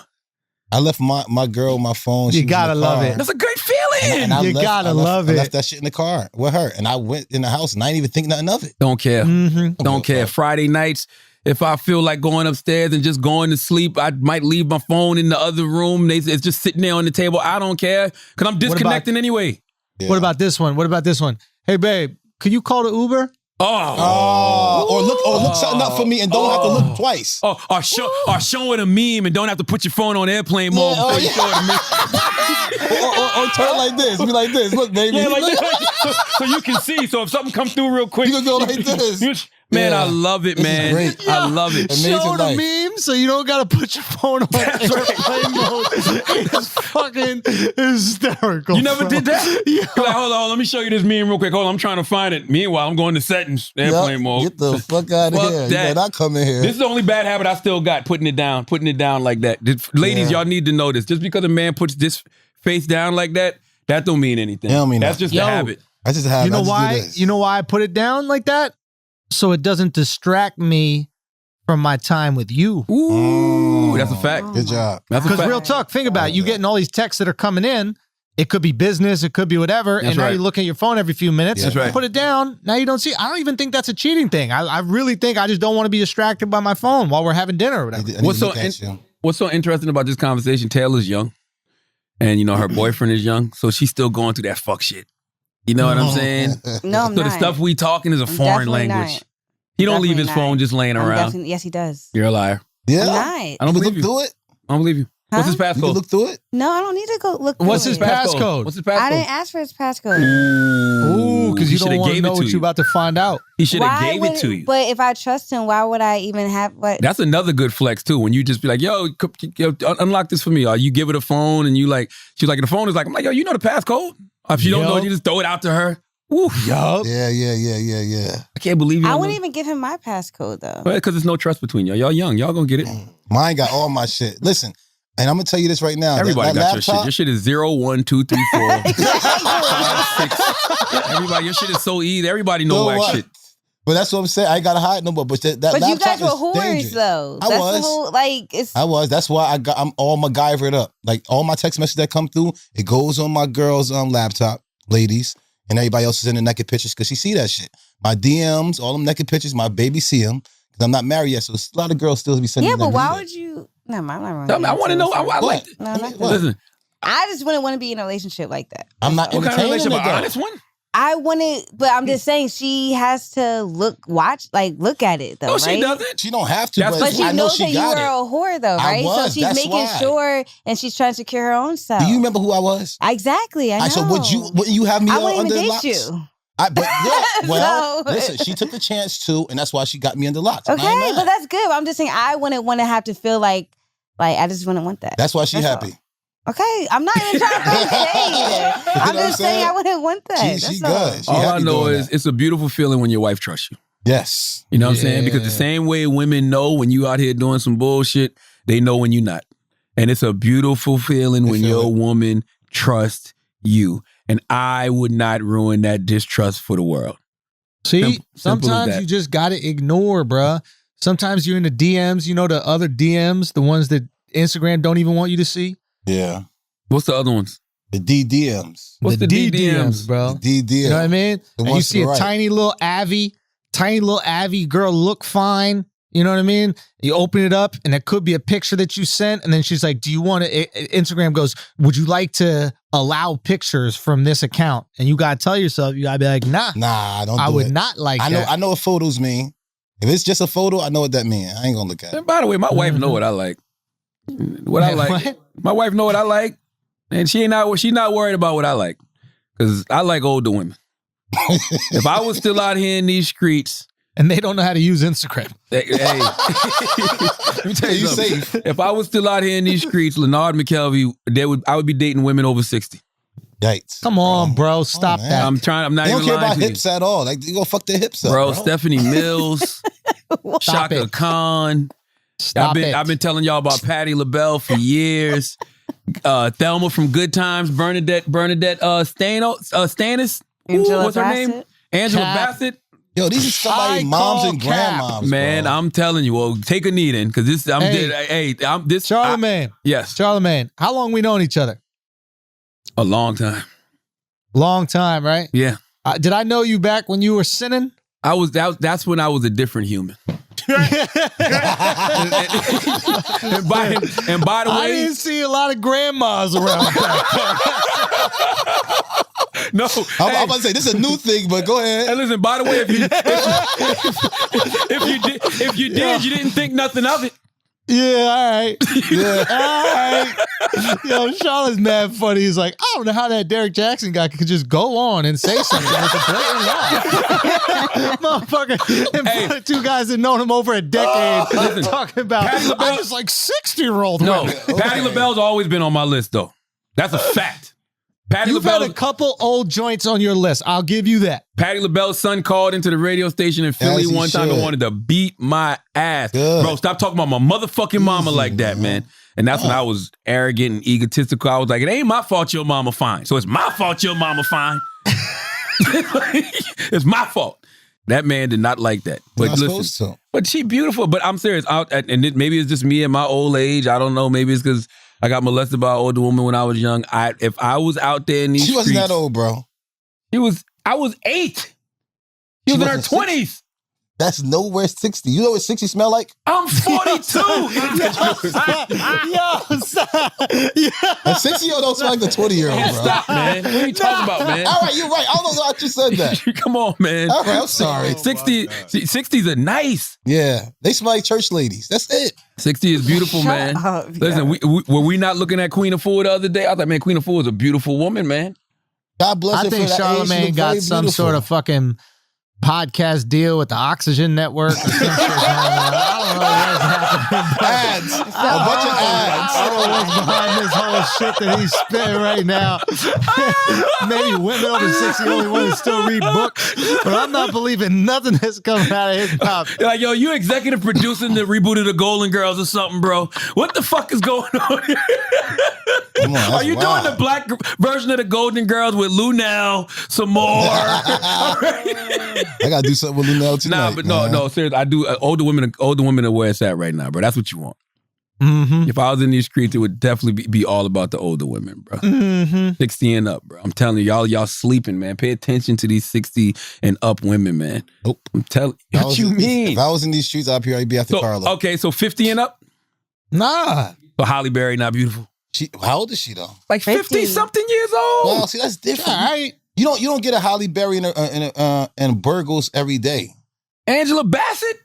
I left my girl my phone. You gotta love it. That's a great feeling. You gotta love it. I left that shit in the car with her. And I went in the house and I didn't even think nothing of it. Don't care. Don't care. Friday nights, if I feel like going upstairs and just going to sleep, I might leave my phone in the other room. It's just sitting there on the table. I don't care because I'm disconnecting anyway. Yeah. What about this one? Hey, babe, could you call the Uber? Or look something up for me and don't have to look twice. Or show it a meme and don't have to put your phone on airplane mode before you show it a meme. or turn like this. Be like this. Look, baby. Yeah, like this. So you can see. So if something comes through real quick, you can go like this. Man, I love it, man. Great. I love it. Show the meme so you don't got to put your phone on airplane mode. It's fucking hysterical. You never did that? Yeah. Like, hold on, let me show you this meme real quick. Hold on, I'm trying to find it. Meanwhile, I'm going to settings, airplane mode. Get the fuck out of here. You better not come in here. This is the only bad habit I still got, putting it down like that. Ladies, y'all need to know this. Just because a man puts this face down like that don't mean anything. That's just a habit. That's just a habit. You know why? You know why I put it down like that? So it doesn't distract me from my time with you. Ooh, that's a fact. Good job. Because real talk, think about it. You getting all these texts that are coming in. It could be business. It could be whatever. That's and now you're looking at your phone every few minutes. That's right. Put it down. Now you don't see. I don't even think that's a cheating thing. I really think I just don't want to be distracted by my phone while we're having dinner or whatever. What's so interesting about this conversation? Taylor's young. And, you know, her boyfriend is young. So she's still going through that fuck shit. You know what I'm saying? No, I'm so not. the stuff we talking is a foreign language. Not. He don't leave his phone just laying around. Yes, he does. You're a liar. Yeah. I'm not. I don't believe you. Through it? I don't believe you. Huh? What's his You can passcode? look through it? No, I don't need to go look. What's his through it. passcode? What's his passcode? I didn't ask for his passcode. Ooh, because you shoulda don't want to gave know it to what you. you're about to find out. He should have gave it to you. But if I trust him, why would I even have what? That's another good flex too. When you just be like, yo, unlock this for me. Or you give her the phone and you like, she's like, the phone is like, I'm like, yo, you know the passcode? Or if you don't know, you just throw it out to her. Ooh. Yup. Yeah. I can't believe you. I wouldn't even give him my passcode though. Because there's no trust between y'all. Y'all young. Y'all gonna get it. Mine got all my shit. Listen, and I'm going to tell you this right now. Everybody that got laptop, your shit. Your shit is 0, 1, 2, 3, 4, 5, 6. Everybody, your shit is so easy. Everybody know whack shit. But that's what I'm saying. I ain't gotta hide no more. But that But you laptop guys were is whores dangerous. though. I That's was. the whole it's. I was. That's why I'm all MacGyvered up. Like all my text messages that come through, it goes on my girl's laptop, ladies, and everybody else is in the naked pictures because she see that shit. My DMs, all them naked pictures, my baby see them because I'm not married yet, so a lot of girls still be sending. Yeah, but why shit. would you? No, I'm not wrong. I want to know. I like. No, not that. Listen, I just wouldn't want to be in a relationship like that. I'm not what kind of entertaining relationship? it, An though. honest one? I want to, but I'm just saying she has to look at it though, No, right? she doesn't. She don't have to, That's- But she I know knows she that you got were it. a whore though, I right? was, So she's that's making why. sure, and she's trying to secure her own self. Do you remember who I was? Exactly, I know. So wouldn't you have me I wouldn't under even date locks? you. But yeah, well, So- listen, she took the chance too, and that's why she got me under locks. And I Okay, ain't but mad. that's good. I'm just saying I wouldn't want to have to feel like I just wouldn't want that. That's why she That's happy. all. Okay, I'm not even trying to throw shade. I'm what I'm just saying saying? I wouldn't want that. She That's good. all. She All I happy know doing is that. it's a beautiful feeling when your wife trusts you. Yes. You know what I'm saying? Because the Yeah. same way women know when you out here doing some bullshit, they know when you're not. And it's a beautiful feeling They when feel your it. woman trusts you. And I would not ruin that distrust for the world. See, Simple as sometimes that. you just got to ignore, bruh. Sometimes you're in the DMs, the other DMs, the ones that Instagram don't even want you to see. Yeah. What's the other ones? The DDMs. What's the DDMs? bro? The DDMs. You know what I mean? The And you ones see to the a right. tiny little Abby girl look fine. You know what I mean? You open it up and it could be a picture that you sent. And then she's like, do you want to, Instagram goes, would you like to allow pictures from this account? And you got to tell yourself, you got to be like, nah, Nah, don't I do would it. not like I know that. I know what photos mean. If it's just a photo, I know what that means. I ain't gonna look at it. And by the way, my wife know what I like. What I like. What? My wife know what I like. And she not worried about what I like. Because I like older women. If I was still out here in these streets, And they don't know how to use Instagram. hey, let me tell you You something. safe. If I was still out here in these streets, Leonard McKelvey, I would be dating women over 60. Yikes. Come on, bro. Stop man. that. I'm not They don't even care lying about to you. hips at all. Like you gonna fuck their hips up, Bro, bro. Stephanie Mills, Stop Shaka it. Khan. Stop it. I've been telling y'all about Patti LaBelle for years. Thelma from Good Times, Bernadette Stannis. Angela what's her name? Bassett. Angela Cap. Bassett. Yo, these are somebody I moms call and cap. grandmoms. Man, bro. I'm telling you. Well, take a knee then, because this. Hey. This. Charlamagne. Yes, Charlamagne. How long we known each other? a long time. Long time, right? Yeah, Did I know you back when you were sinning? I was. That's when I was a different human. and by the I way, didn't see a lot of grandmas around. no. I'm about to say this is a new thing, but go Hey, ahead. listen. By the way, if you did, you didn't think nothing of it. Yeah, all right. Yeah. All right. Yo, Charlotte's mad funny. He's like, I don't know how that Derek Jackson guy could just go on and say something. It's a blatant lie. Motherfucker. In front of two guys that known him over a decade talking about, Patti I LaBelle- was like 60-year-old No, women. Patti LaBelle's always been on my list, though. That's a fact. Patti You've had LaBelle, a couple old joints on your list. I'll give you that. Patti LaBelle's son called into the radio station in Philly As he one time and should. wanted to beat my ass. Good. Bro, stop talking about my motherfucking mama like that, man. And that's when I was arrogant and egotistical. I was like, it ain't my fault your mama fine. So it's my fault your mama fine. It's my fault. That man did not like that. But You're not listen, supposed to. but she beautiful. But I'm serious. Maybe it's just me at my old age. I don't know. Maybe it's because I got molested by an older woman when I was young. If I was out there in these She wasn't streets, that old, bro. I was 8. She She was in her wasn't 20s. That's nowhere 60. You know what 60 smell like? I'm 42. Yo, stop. A 60-year-old don't smell like the 20-year-old, bro. Stop, man. What are you talking about, man? All right, you're right. I don't know why you said that. Come on, man. All right, I'm sorry. 60s are nice. Yeah, they smell like church ladies. That's it. 60 is beautiful, man. up, Listen, were we not looking at Queen of Four the other day? I thought, man, Queen of Four is a beautiful woman, man. God bless I her think for that age. She Charlamagne look got very some beautiful. sort of fucking podcast deal with the Oxygen Network or some shit. I don't Ads. A bunch of ads. I don't know what's behind this whole shit that he's spitting right now. Maybe women over 60 only want to still read books, but I'm not believing nothing that's coming out of his mouth. Like, yo, you executive producing the reboot of the Golden Girls or something, bro. What the fuck is going on here? Come on, Are you doing the black version of the Golden Girls with Lunel some more? I gotta do something with Lunel tonight. Nah, but no, seriously, I do. Older women are where it's at right now, bro. That's what you want. Mm-hmm. If I was in these streets, it would definitely be all about the older women, bro. Mm-hmm. 60 and up, bro. I'm telling you, y'all sleeping, man. Pay attention to these 60 and up women, man. Nope. I'm telling you. What you mean? If I was in these streets up here, I'd be after Carla. Okay, so 50 and up? Nah. But Holly Berry not beautiful. How old is she though? Like 50 something years old. Well, see, that's different. All right. You don't get a Holly Berry and Burgos every day. Angela Bassett,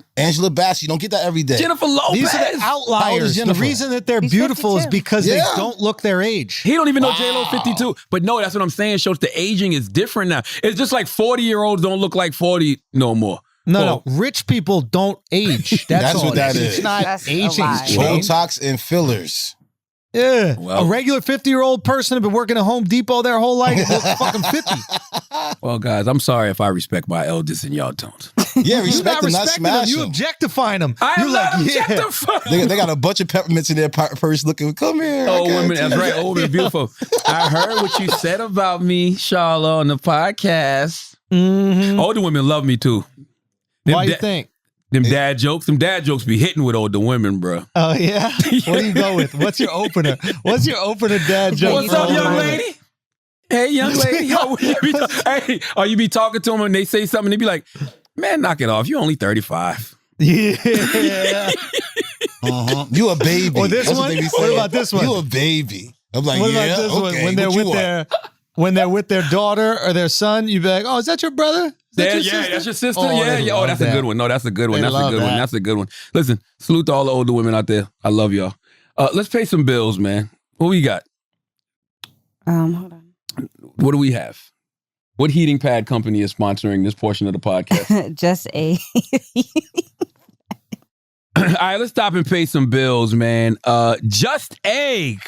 you don't get that every day. Jennifer Lopez. These are the How old is outliers. The Jennifer? reason that they're He's beautiful is 52. because they Yeah. don't look their age. He don't even know J-Lo 52. But no, that's what I'm saying. Shows the aging is different now. It's just like 40-year-olds don't look like 40 no more. No. Rich people don't age. That's all what that it is. It's not That's a aging. lie. Change. Botox and fillers. Yeah. Well- A regular 50-year-old person have been working at Home Depot their whole life. Look fucking 50. Well, guys, I'm sorry if I respect my elders and y'all don't. Yeah, You're respect not them, not respecting them. smash You them. objectifying them. I You're am not like, yeah. objectifying. They got a bunch of peppermints in their purse looking, come here. Old I got women, that's you. right. Old women, beautiful. I heard what you said about me, Charlotte, on the podcast. Mm-hmm. Older women love me too. Them Why you da- think? Them dad jokes be hitting with older women, bro. Oh, yeah? What do you go with? What's your opener? What's your opener dad joke? What's for up, older young women? lady? Hey, young lady. Or you be talking to them and they say something, they be like, man, knock it off. You only 35. Yeah. You a baby. Or this That's one? they be What saying. about this one? You a baby. I'm like, What yeah, about this one? okay. When they're what you with want? when they're with their daughter or their son, you be like, "Oh, is that your brother? Is that your sister?" That's your sister. Oh, yeah, they yeah. Oh, love that's that. a good one. No, that's a good one. They That's a love good one. that. That's a good one. Listen, salute to all the older women out there. I love y'all. Let's pay some bills, man. What we got? Hold on. What do we have? What heating pad company is sponsoring this portion of the podcast? Just a. All right, let's stop and pay some bills, man. Just Egg.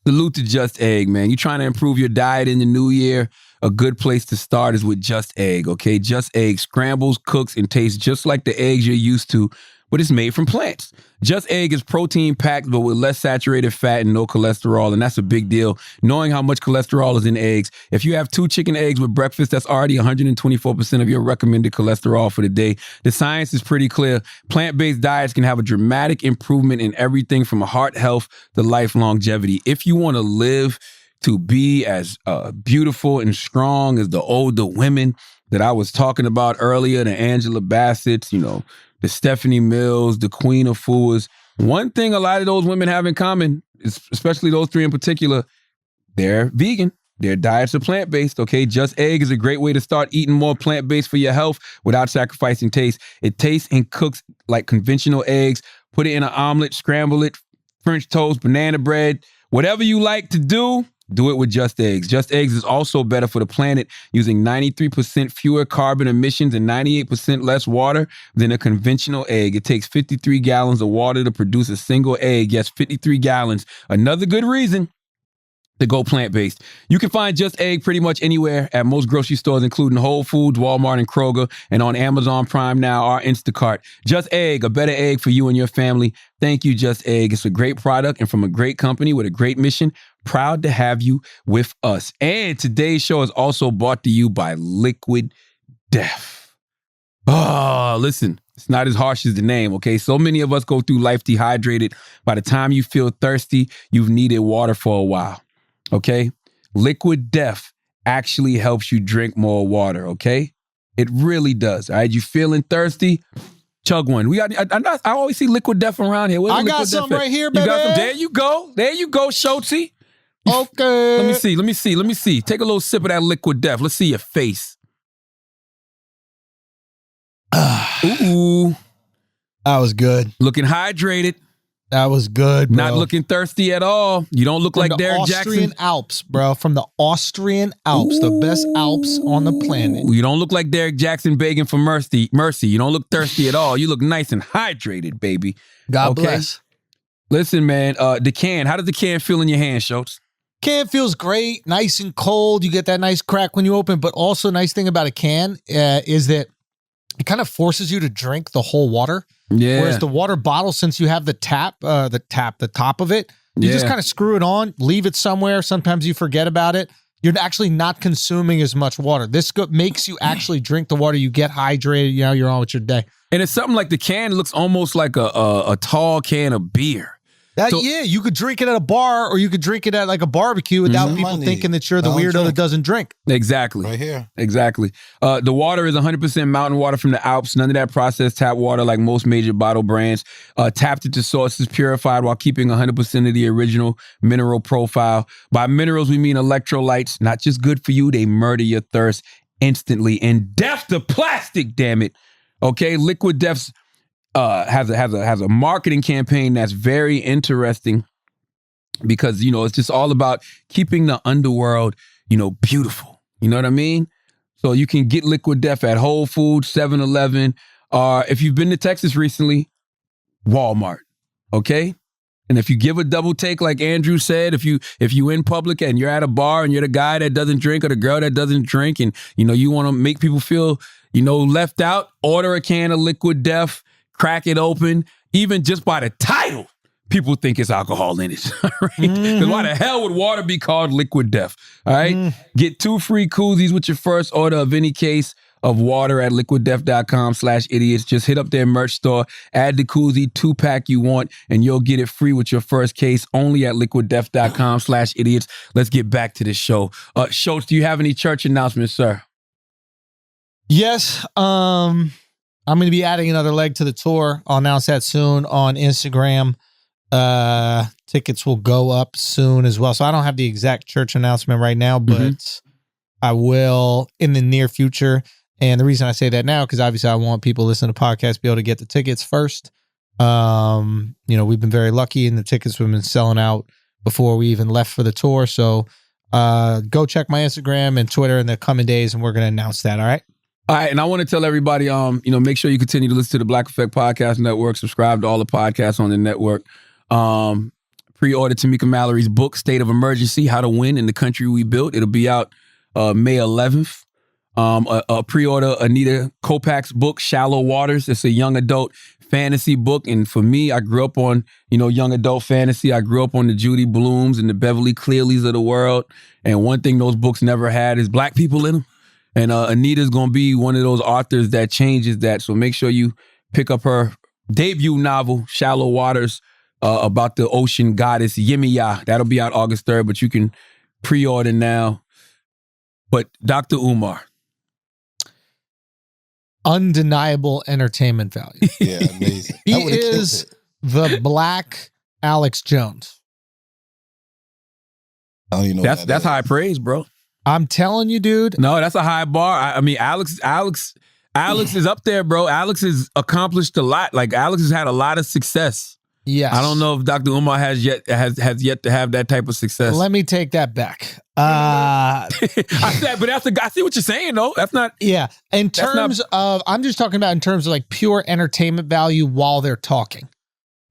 Salute to Just Egg, man. You trying to improve your diet in the new year? A good place to start is with Just Egg, okay? Just Egg scrambles, cooks, and tastes just like the eggs you're used to, but it's made from plants. Just Egg is protein-packed, but with less saturated fat and no cholesterol, and that's a big deal. Knowing how much cholesterol is in eggs, if you have 2 chicken eggs with breakfast, that's already 124% of your recommended cholesterol for the day. The science is pretty clear. Plant-based diets can have a dramatic improvement in everything from heart health to life longevity. If you want to live to be as beautiful and strong as the older women that I was talking about earlier, the Angela Bassett's, the Stephanie Mills, the Queen of Foods. One thing a lot of those women have in common, especially those 3 in particular, they're vegan. Their diets are plant-based, okay? Just Egg is a great way to start eating more plant-based for your health without sacrificing taste. It tastes and cooks like conventional eggs. Put it in an omelet, scramble it, French toast, banana bread, whatever you like to do it with Just Eggs. Just Eggs is also better for the planet, using 93% fewer carbon emissions and 98% less water than a conventional egg. It takes 53 gallons of water to produce a single egg. Yes, 53 gallons. Another good reason to go plant-based. You can find Just Egg pretty much anywhere at most grocery stores, including Whole Foods, Walmart, and Kroger, and on Amazon Prime Now or Instacart. Just Egg, a better egg for you and your family. Thank you, Just Egg. It's a great product and from a great company with a great mission. Proud to have you with us. And today's show is also brought to you by Liquid Death. Oh, listen. It's not as harsh as the name, okay? So many of us go through life dehydrated. By the time you feel thirsty, you've needed water for a while. Okay? Liquid Death actually helps you drink more water, okay? It really does. All right? You feeling thirsty? Chug one. I always see Liquid Death around here. I got something right here, baby. You got some? There you go. There you go, Schultzy. Okay. Let me see. Take a little sip of that Liquid Death. Let's see your face. Ooh. That was good. Looking hydrated. That was good, bro. Not looking thirsty at all. You don't look From like the Derek Austrian Jackson. Alps, bro. From the Austrian Alps, the best Alps on the planet. You don't look like Derek Jackson begging for mercy. You don't look thirsty at all. You look nice and hydrated, baby. God bless. Listen, man, the can. How does the can feel in your hand, Schultz? Can feels great, nice and cold. You get that nice crack when you open, but also nice thing about a can is that it kind of forces you to drink the whole water. Yeah. Whereas the water bottle, since you have the top of it, you just kind of screw it on, leave it somewhere. Sometimes you forget about it. You're actually not consuming as much water. This makes you actually drink the water. You get hydrated. You know, you're on with your day. And it's something like the can looks almost like a tall can of beer. Yeah, you could drink it at a bar or you could drink it at like a barbecue without people thinking that you're the weirdo that doesn't drink. Exactly. Right here. Exactly. The water is 100% mountain water from the Alps. None of that processed tap water like most major bottle brands. Tapped into sources, purified while keeping 100% of the original mineral profile. By minerals, we mean electrolytes. Not just good for you, they murder your thirst instantly. And death to plastic, damn it. Okay, Liquid Death's has a marketing campaign that's very interesting because, you know, it's just all about keeping the underworld, you know, beautiful. You know what I mean? So you can get Liquid Death at Whole Foods, 7-Eleven, or if you've been to Texas recently, Walmart. Okay? And if you give a double take, like Andrew said, if you in public and you're at a bar and you're the guy that doesn't drink or the girl that doesn't drink and, you know, you want to make people feel, you know, left out, order a can of Liquid Death. Crack it open, even just by the title, people think it's alcohol in it. Right? Because why the hell would water be called Liquid Death? All right? Get 2 free koozies with your first order of any case of water at liquiddeath.com/idiots. Just hit up their merch store, add the koozie 2-pack you want, and you'll get it free with your first case only at liquiddeath.com/idiots. Let's get back to the show. Schultz, do you have any church announcements, sir? Yes. I'm going to be adding another leg to the tour. I'll announce that soon on Instagram. Tickets will go up soon as well. So I don't have the exact church announcement right now, but I will in the near future. And the reason I say that now, because obviously I want people listening to podcasts to be able to get the tickets first. You know, we've been very lucky and the tickets have been selling out before we even left for the tour. So go check my Instagram and Twitter in the coming days and we're going to announce that. All right. All right, and I want to tell everybody, you know, make sure you continue to listen to the Black Effect Podcast Network. Subscribe to all the podcasts on the network. Pre-order Tamika Mallory's book, State of Emergency: How to Win in the Country We Built. It'll be out May 11th. Pre-order Anita Kopac's book, Shallow Waters. It's a young adult fantasy book, and for me, I grew up on, you know, young adult fantasy. I grew up on the Judy Blooms and the Beverly Clearleys of the world, and one thing those books never had is black people in them. And Anita's going to be one of those authors that changes that. So make sure you pick up her debut novel, Shallow Waters, about the ocean goddess Yemiya. That'll be out August 3rd, but you can pre-order now. But Dr. Umar. Undeniable entertainment value. Yeah, amazing. He is the Black Alex Jones. I don't even know that's high praise, bro. I'm telling you, dude. No, that's a high bar. I mean, Alex is up there, bro. Alex has accomplished a lot. Like, Alex has had a lot of success. Yes. I don't know if Dr. Umar has yet to have that type of success. Let me take that back. I see what you're saying, though. That's not. Yeah. In terms of, I'm just talking about in terms of like pure entertainment value while they're talking.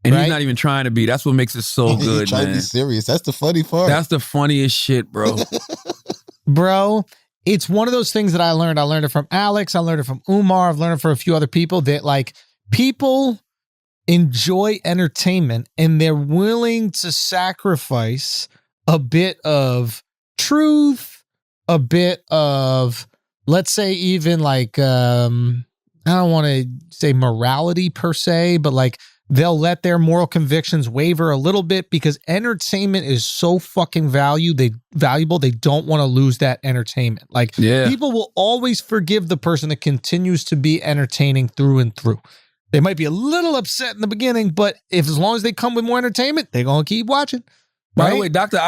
And right? he's not even trying to be. That's what makes it so good, he's trying to be serious. That's the funny part. That's the funniest shit, bro. Bro, it's one of those things that I learned. I learned it from Alex. I learned it from Umar. I've learned it from a few other people that like people enjoy entertainment and they're willing to sacrifice a bit of truth, a bit of, let's say even like, I don't want to say morality per se, but like they'll let their moral convictions waver a little bit because entertainment is so fucking valuable. They don't want to lose that entertainment. Like people will always forgive the person that continues to be entertaining through and through. They might be a little upset in the beginning, but as long as they come with more entertainment, they're going to keep watching. By the way, Dr.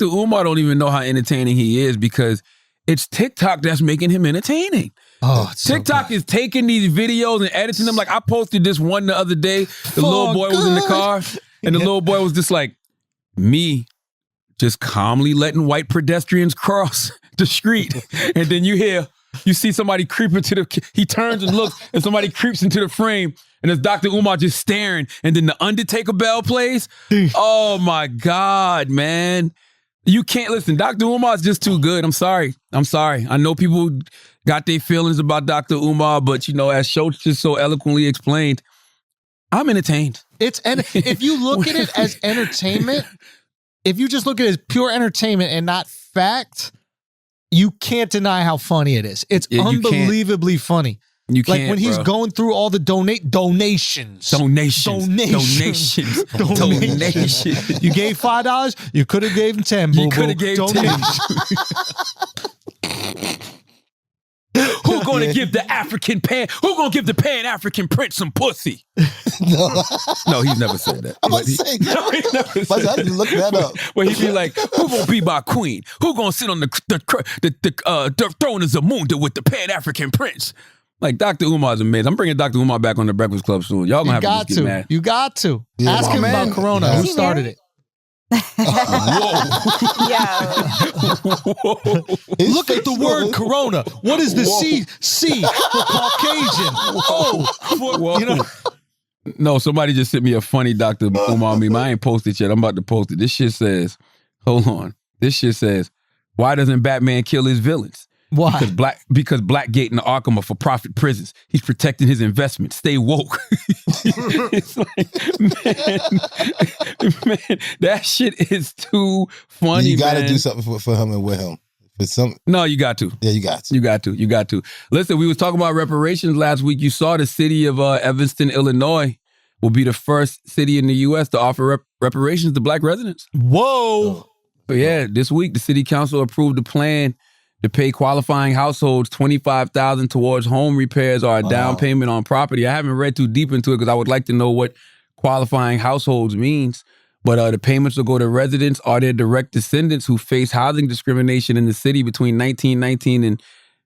Umar don't even know how entertaining he is because It's TikTok that's making him entertaining. Oh, it's TikTok is taking these videos and editing them. Like I posted this one the other day. The little boy was in the car, and the little boy was just like, me just calmly letting white pedestrians cross the street. And then you see somebody creep into he turns and looks, and somebody creeps into the frame, and there's Dr. Umar just staring, and then the Undertaker bell plays. Oh my God, man. You can't listen. Dr. Umar is just too good. I'm sorry. I know people got their feelings about Dr. Umar, but as Schultz just so eloquently explained, I'm entertained. If you look at it as entertainment, if you just look at it as pure entertainment and not fact, you can't deny how funny it is. It's unbelievably funny. You can't, like when he's going through all the donations. You gave $5. You could have gave him 10. You could have gave 10. Who gonna give the African Who gonna give the Pan-African Prince some pussy? No, he's never said that. I'm about to say, no, he never said I have to look that up. Where he'd be like, who gonna be my queen? Who gonna sit on the throne of Zamunda with the Pan-African Prince? Like, Dr. Umar's amazing. I'm bringing Dr. Umar back on the Breakfast Club soon. Y'all gonna have to just get mad. You got to. Yeah, Ask him about Corona. Who started it? Look at the word Corona. What is the C for Caucasian? No, somebody just sent me a funny Dr. Umar meme. I ain't posted yet. I'm about to post it. This shit says, hold on. This shit says, why doesn't Batman kill his villains? Why? Because Blackgate and Arkham are for profit prisons. He's protecting his investment. Stay woke. It's like, man, that shit is too funny. You got to do something for him and with him. No, you got to. Yeah, you got to. You got to. Listen, we was talking about reparations last week. You saw the city of Evanston, Illinois, will be the first city in the U.S. to offer reparations to black residents. Whoa. But yeah, this week the city council approved a plan to pay qualifying households $25,000 towards home repairs or a down payment on property. I haven't read too deep into it because I would like to know what qualifying households means. But the payments will go to residents or their direct descendants who face housing discrimination in the city between 1919 and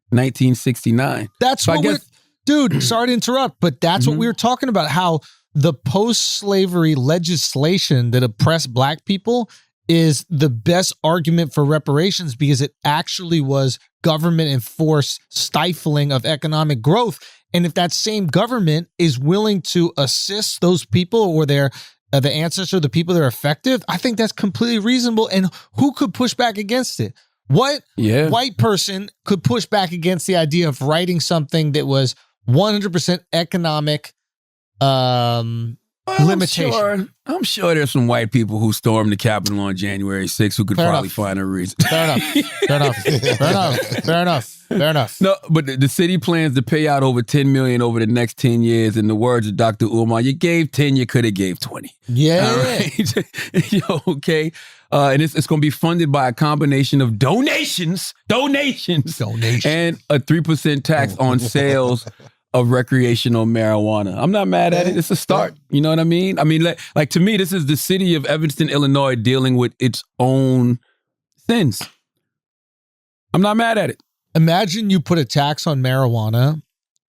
1969. That's so what dude, sorry to interrupt, but that's what we were talking about, how the post-slavery legislation that oppressed black people is the best argument for reparations because it actually was government-enforced stifling of economic growth. And if that same government is willing to assist those people or the ancestors, the people that are affected, I think that's completely reasonable. And who could push back against it? What white person could push back against the idea of writing something that was 100% economic limitation? I'm sure there's some white people who stormed the Capitol on January 6th who could probably find a reason. Fair enough. No, but the city plans to pay out over $10 million over the next 10 years. In the words of Dr. Umar, you gave 10, you could have gave 20. Yeah. All right? Okay. And it's going to be funded by a combination of donations, and a 3% tax on sales of recreational marijuana. I'm not mad at it. It's a start. You know what I mean? I mean, like to me, this is the city of Evanston, Illinois dealing with its own sins. I'm not mad at it. Imagine you put a tax on marijuana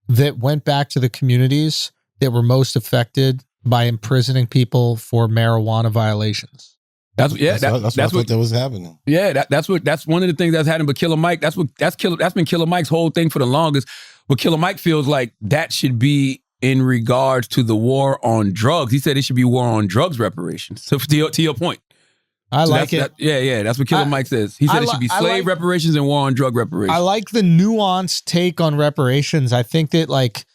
that went back to the communities that were most affected by imprisoning people for marijuana violations. That's what that was happening. Yeah, that's one of the things that's happening. But Killer Mike, that's been Killer Mike's whole thing for the longest. But Killer Mike feels like that should be in regards to the war on drugs. He said it should be war on drugs reparations. So to your point. I like it. That's what Killer Mike says. He said it should be slave reparations and war on drug reparations. I like the nuanced take on reparations. I think that like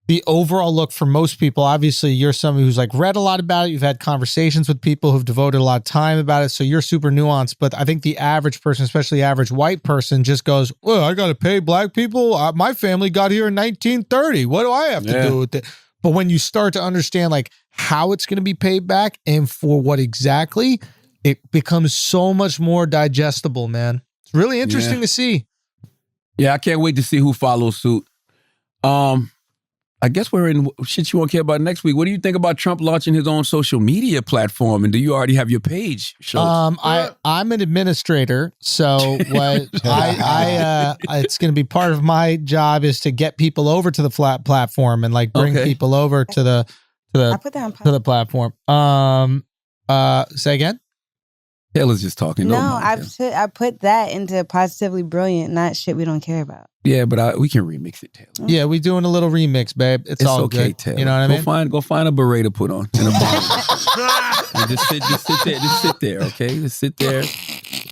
the overall look for most people, obviously you're somebody who's like read a lot about it. You've had conversations with people who've devoted a lot of time about it. So you're super nuanced. But I think the average person, especially the average white person, just goes, well, I got to pay black people. My family got here in 1930. What do I have to do with it? But when you start to understand like how it's going to be paid back and for what exactly, it becomes so much more digestible, man. It's really interesting to see. Yeah, I can't wait to see who follows suit. I guess we're in shit you won't care about next week. What do you think about Trump launching his own social media platform? And do you already have your page? I'm an administrator, so what it's going to be part of my job is to get people over to the flat platform and like bring people over to the I put that on to the platform. Say again. Taylor's just talking. No, I put that into Positively Brilliant, not shit we don't care about. Yeah, but we can remix it, Taylor. Yeah, we doing a little remix, babe. It's all okay, good. Taylor. You know what I mean? Go find a beret to put on and a bonnet. And just sit there, okay? Just sit there.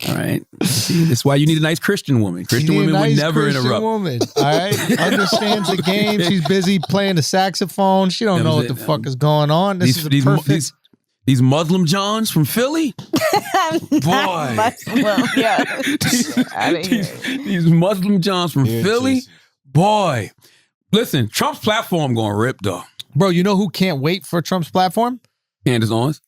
All right. See, that's why you need a nice Christian woman. Christian women would never interrupt. Woman, all right, understands the game. She's busy playing the saxophone. She don't know what the fuck is going on. This is a perfect. These Muslim Johns from Philly? Boy. Muslim, yeah. These Muslim Johns from Philly? Jesus. Boy. Listen, Trump's platform going to rip, though. Bro, you know who can't wait for Trump's platform? Candace Owens.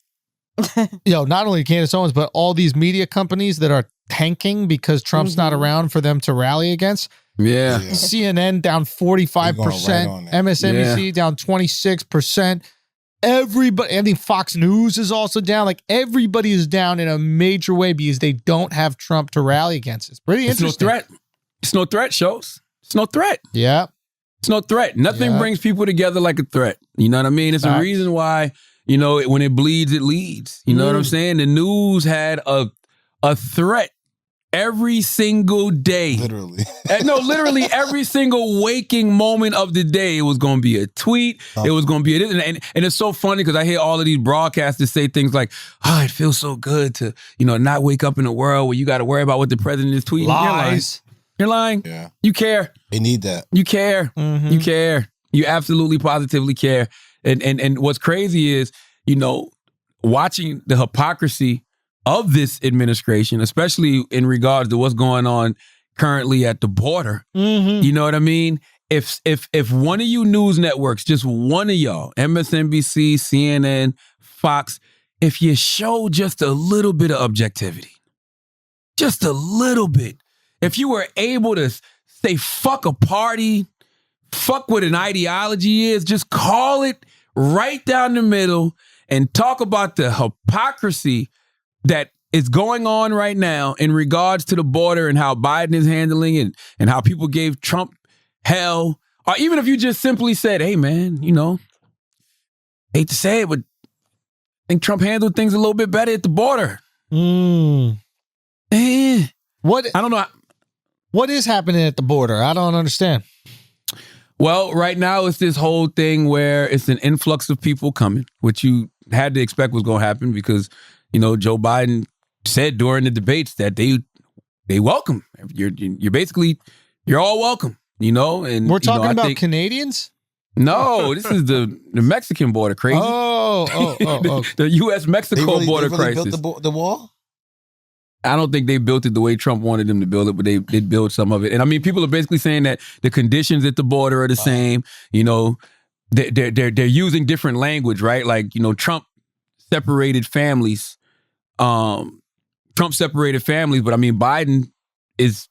Yo, not only Candace Owens, but all these media companies that are tanking because Trump's not around for them to rally against. Yeah. CNN down 45%. MSNBC down 26%. Everybody, I think Fox News is also down. Like everybody is down in a major way because they don't have Trump to rally against. It's pretty interesting. It's no threat. It's no threat, shows. It's no threat. Yeah. It's no threat. Nothing brings people together like a threat. You know what I mean? It's a reason why, you know, when it bleeds, it leads. You know what I'm saying? The news had a threat every single day. Literally. No, literally every single waking moment of the day. It was going to be a tweet. It was going to be and it's so funny because I hear all of these broadcasters say things like, oh, it feels so good to, you know, not wake up in a world where you got to worry about what the president is tweeting. Lies. You're lying. Yeah. You care. They need that. You care. You care. You absolutely positively care. And what's crazy is, you know, watching the hypocrisy of this administration, especially in regards to what's going on currently at the border. You know what I mean? If one of you news networks, just one of y'all, MSNBC, CNN, Fox, if you show just a little bit of objectivity, just a little bit, if you were able to say fuck a party, fuck what an ideology is, just call it right down the middle and talk about the hypocrisy that is going on right now in regards to the border and how Biden is handling it and how people gave Trump hell. Or even if you just simply said, hey, man, you know, hate to say it, but I think Trump handled things a little bit better at the border. What? I don't know. What is happening at the border? I don't understand. Well, right now it's this whole thing where it's an influx of people coming, which you had to expect was going to happen because, you know, Joe Biden said during the debates that they welcome. You're basically, you're all welcome, you know? And we're talking about Canadians? No, this is the Mexican border, crazy. Oh. The U.S.-Mexico border they crisis. Built the wall? I don't think they built it the way Trump wanted them to build it, but they did build some of it. And I mean, people are basically saying that the conditions at the border are the same. You know, they're using different language, right? Like, you know, Trump separated families. Trump separated families, but I mean, Biden is,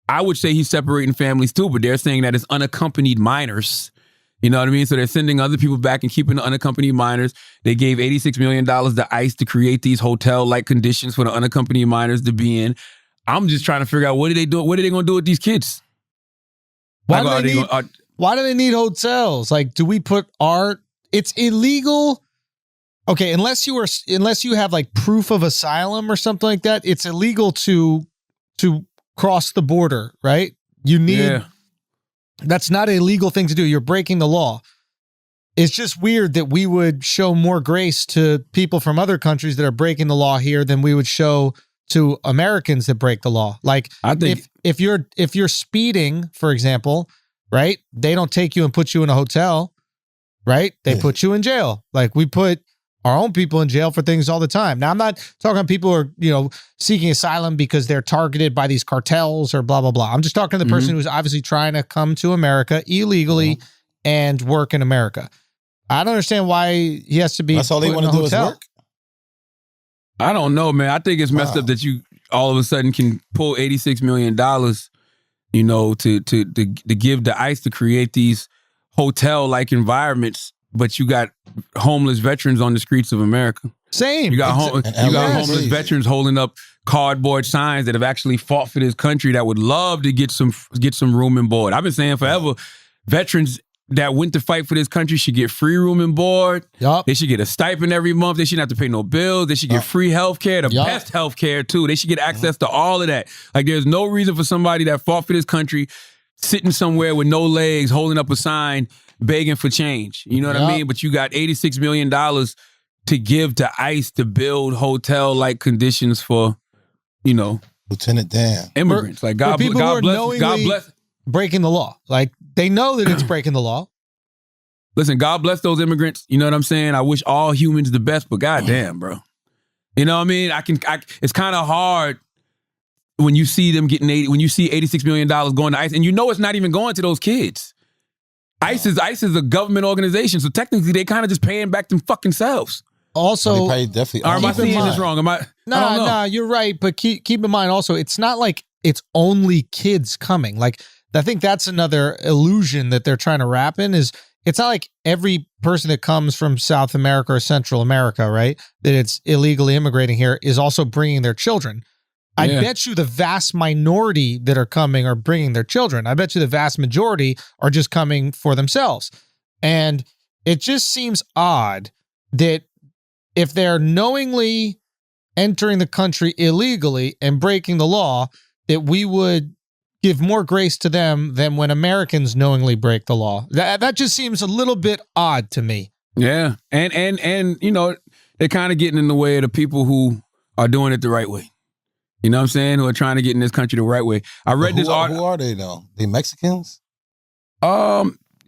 I would say he's separating families too, but they're saying that it's unaccompanied minors. You know what I mean? So they're sending other people back and keeping the unaccompanied minors. They gave $86 million to ICE to create these hotel-like conditions for the unaccompanied minors to be in. I'm just trying to figure out what are they doing? What are they going to do with these kids? Why do they need hotels? Like, do we put art? It's illegal. Okay, unless you have like proof of asylum or something like that, it's illegal to cross the border, right? You need. Yeah. That's not a legal thing to do. You're breaking the law. It's just weird that we would show more grace to people from other countries that are breaking the law here than we would show to Americans that break the law. Like, I think if you're speeding, for example, right? They don't take you and put you in a hotel, right? They put you in jail. Like, we put our own people in jail for things all the time. Now, I'm not talking about people who are, you know, seeking asylum because they're targeted by these cartels or blah, blah, blah. I'm just talking to the person who's obviously trying to come to America illegally and work in America. I don't understand why he has to be. That's all they want to do is work? I don't know, man. I think it's messed up that you all of a sudden can pull $86 million, you know, to give the ICE to create these hotel-like environments, but you got homeless veterans on the streets of America. Same. You got homeless crazy. veterans holding up cardboard signs that have actually fought for this country that would love to get some room and board. I've been saying forever, veterans that went to fight for this country should get free room and board. Yup. They should get a stipend every month. They shouldn't have to pay no bills. They should get free health care, the best health care too. They should get access to all of that. Like there's no reason for somebody that fought for this country sitting somewhere with no legs, holding up a sign, begging for change. You know what I mean? But you got $86 million to give to ICE to build hotel-like conditions for, Lieutenant Dan. immigrants. Like God, people who are God bless. breaking the law. Like they know that it's breaking the law. Listen, God bless those immigrants. You know what I'm saying? I wish all humans the best, but goddamn, bro. You know what I mean? It's kind of hard when you see them getting when you see $86 million going to ICE, and it's not even going to those kids. ICE is a government organization, so technically they kind of just paying back them fucking selves. Also, Definitely. Or am I seeing this wrong? I don't know. No, you're right. But keep in mind also, it's not like it's only kids coming. Like, I think that's another illusion that they're trying to wrap in is it's not like every person that comes from South America or Central America, right, that it's illegally immigrating here is also bringing their children. I bet you the vast minority that are coming are bringing their children. I bet you the vast majority are just coming for themselves. And it just seems odd that if they're knowingly entering the country illegally and breaking the law, that we would give more grace to them than when Americans knowingly break the law. That just seems a little bit odd to me. Yeah. And they're kind of getting in the way of the people who are doing it the right way. You know what I'm saying? Who are trying to get in this country the right way. I read this article. Who are they though? They Mexicans?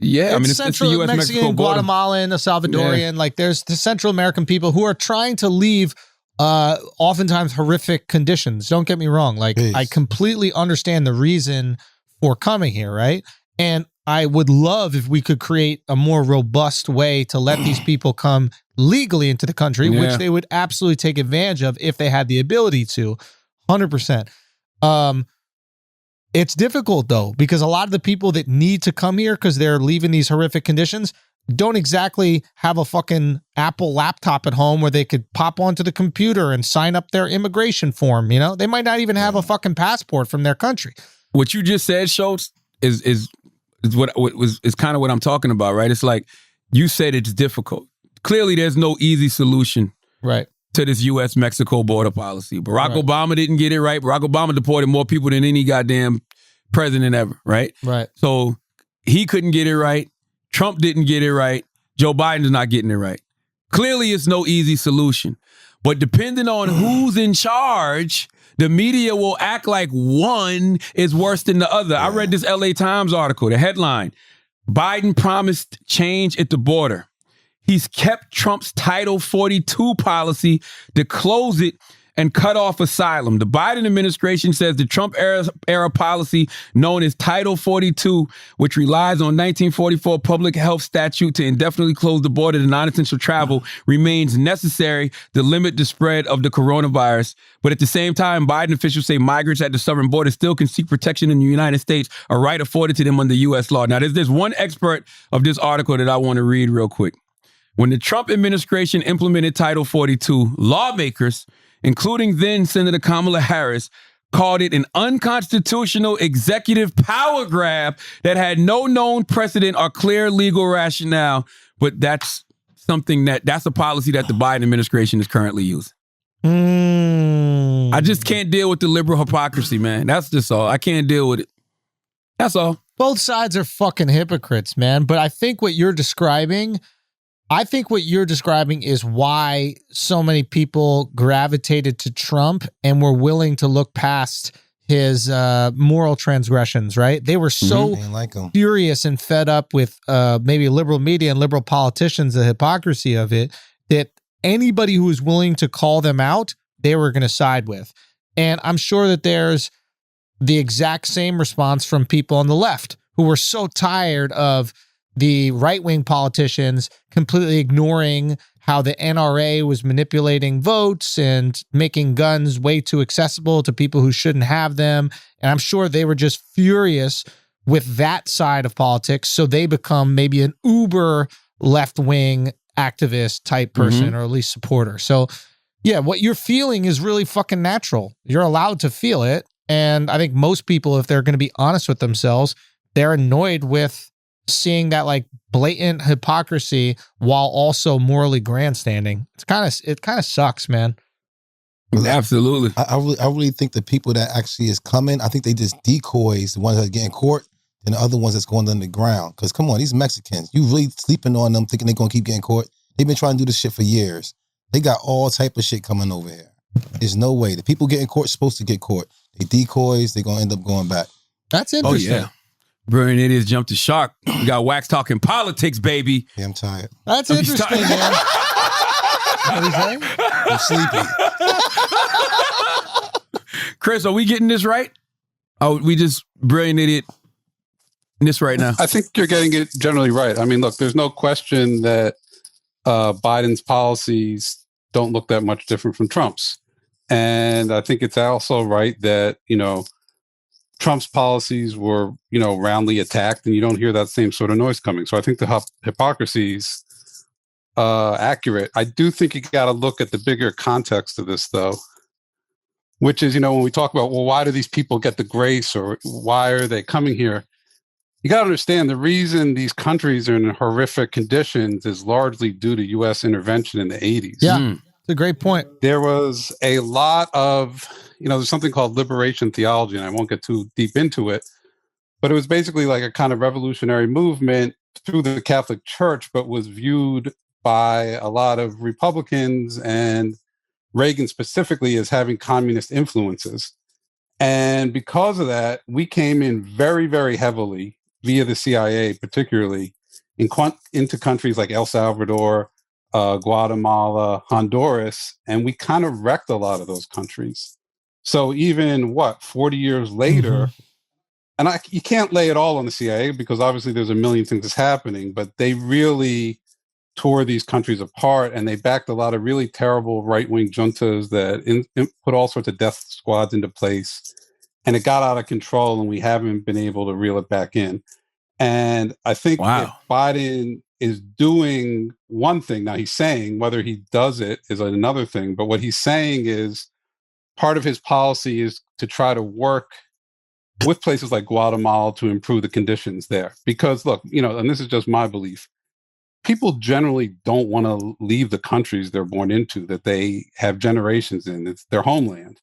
Yeah, It's Central the US Mexican, Mexico border. Guatemalan, a Salvadorian. Like there's the Central American people who are trying to leave oftentimes horrific conditions. Don't get me wrong. Like I completely understand the reason for coming here, right? And I would love if we could create a more robust way to let these people come legally into the country, which they would absolutely take advantage of if they had the ability to. 100%. It's difficult though, because a lot of the people that need to come here because they're leaving these horrific conditions don't exactly have a fucking Apple laptop at home where they could pop onto the computer and sign up their immigration form. They might not even have a fucking passport from their country. What you just said, Schultz, is kind of what I'm talking about, right? It's like you said it's difficult. Clearly, there's no easy solution, right, to this U.S.-Mexico border policy. Barack Obama didn't get it right. Barack Obama deported more people than any goddamn president ever, right? Right. So he couldn't get it right. Trump didn't get it right. Joe Biden's not getting it right. Clearly, it's no easy solution. But depending on who's in charge, the media will act like one is worse than the other. I read this LA Times article, the headline, Biden promised change at the border. He's kept Trump's Title 42 policy to close it and cut off asylum. The Biden administration says the Trump era policy known as Title 42, which relies on 1944 public health statute to indefinitely close the border to non-essential travel, remains necessary to limit the spread of the coronavirus. But at the same time, Biden officials say migrants at the southern border still can seek protection in the United States, a right afforded to them under U.S. law. Now, there's one expert of this article that I want to read real quick. When the Trump administration implemented Title 42, lawmakers, including then Senator Kamala Harris, called it an unconstitutional executive power grab that had no known precedent or clear legal rationale. But that's that's a policy that the Biden administration is currently using. I just can't deal with the liberal hypocrisy, man. That's just all. I can't deal with it. That's all. Both sides are fucking hypocrites, man. But I think what you're describing is why so many people gravitated to Trump and were willing to look past his moral transgressions, right? They were so furious and fed up with maybe liberal media and liberal politicians, the hypocrisy of it, that anybody who was willing to call them out, they were going to side with. And I'm sure that there's the exact same response from people on the left who were so tired of the right-wing politicians completely ignoring how the NRA was manipulating votes and making guns way too accessible to people who shouldn't have them. And I'm sure they were just furious with that side of politics, so they become maybe an uber left-wing activist type person, or at least supporter. So yeah, what you're feeling is really fucking natural. You're allowed to feel it. And I think most people, if they're going to be honest with themselves, they're annoyed with seeing that like blatant hypocrisy while also morally grandstanding. It kind of sucks, man. Absolutely. I really think the people that actually is coming, I think they just decoys the ones that are getting caught and the other ones that's going underground. Because come on, these Mexicans, you really sleeping on them thinking they're going to keep getting caught. They've been trying to do this shit for years. They got all type of shit coming over here. There's no way. The people getting caught supposed to get caught. They decoys, they're going to end up going back. That's interesting. Oh, yeah. Brilliant idiots jumped the shark. We got Wax talking politics, baby. Yeah, I'm tired. That's interesting, man. What is that? I'm sleepy. Chris, are we getting this right? Oh, we just brilliant idiot this right now. I think you're getting it generally right. I mean, look, there's no question that Biden's policies don't look that much different from Trump's. And I think it's also right that, Trump's policies were, roundly attacked, and you don't hear that same sort of noise coming. So I think the hypocrisy's accurate. I do think you got to look at the bigger context of this, though, which is, when we talk about, well, why do these people get the grace, or why are they coming here? You got to understand the reason these countries are in horrific conditions is largely due to U.S. intervention in the 80s. Yeah, it's a great point. There was a lot of, there's something called liberation theology, and I won't get too deep into it, but it was basically like a kind of revolutionary movement through the Catholic Church, but was viewed by a lot of Republicans and Reagan specifically as having communist influences. And because of that, we came in very, very heavily via the CIA, particularly into countries like El Salvador, Guatemala, Honduras, and we kind of wrecked a lot of those countries. So even 40 years later, and you can't lay it all on the CIA because obviously there's a million things that's happening, but they really tore these countries apart, and they backed a lot of really terrible right-wing juntas that put all sorts of death squads into place, and it got out of control, and we haven't been able to reel it back in. And I think if Biden is doing one thing, now he's saying whether he does it is another thing, but what he's saying is part of his policy is to try to work with places like Guatemala to improve the conditions there. Because look, and this is just my belief, people generally don't want to leave the countries they're born into, that they have generations in. It's their homeland.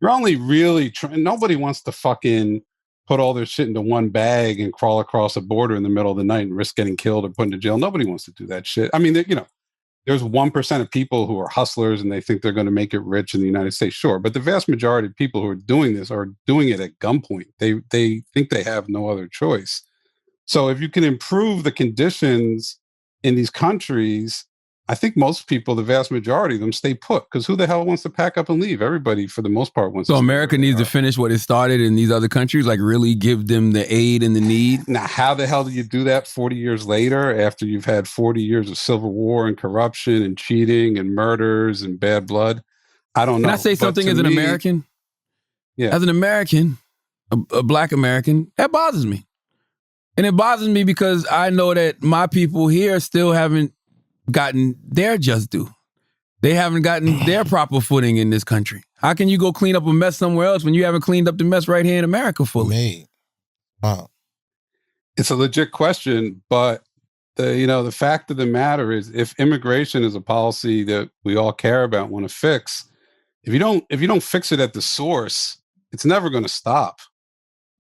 You're only really nobody wants to fucking put all their shit into one bag and crawl across a border in the middle of the night and risk getting killed or put into jail. Nobody wants to do that shit. I mean, there's 1% of people who are hustlers and they think they're going to make it rich in the United States. Sure. But the vast majority of people who are doing this are doing it at gunpoint. They think they have no other choice. So if you can improve the conditions in these countries, I think most people, the vast majority of them, stay put, because who the hell wants to pack up and leave? Everybody, for the most part, wants to. So America needs to finish what it started in these other countries, like really give them the aid and the need. Now, how the hell do you do that 40 years later, after you've had 40 years of civil war and corruption and cheating and murders and bad blood? I don't know. Can I say something as an American? Yeah. As an American, a Black American, that bothers me. And it bothers me because I know that my people here still haven't gotten their just due. They haven't gotten their proper footing in this country. How can you go clean up a mess somewhere else when you haven't cleaned up the mess right here in America fully? Wow. It's a legit question, but the fact of the matter is, if immigration is a policy that we all care about, want to fix, if you don't fix it at the source, it's never going to stop.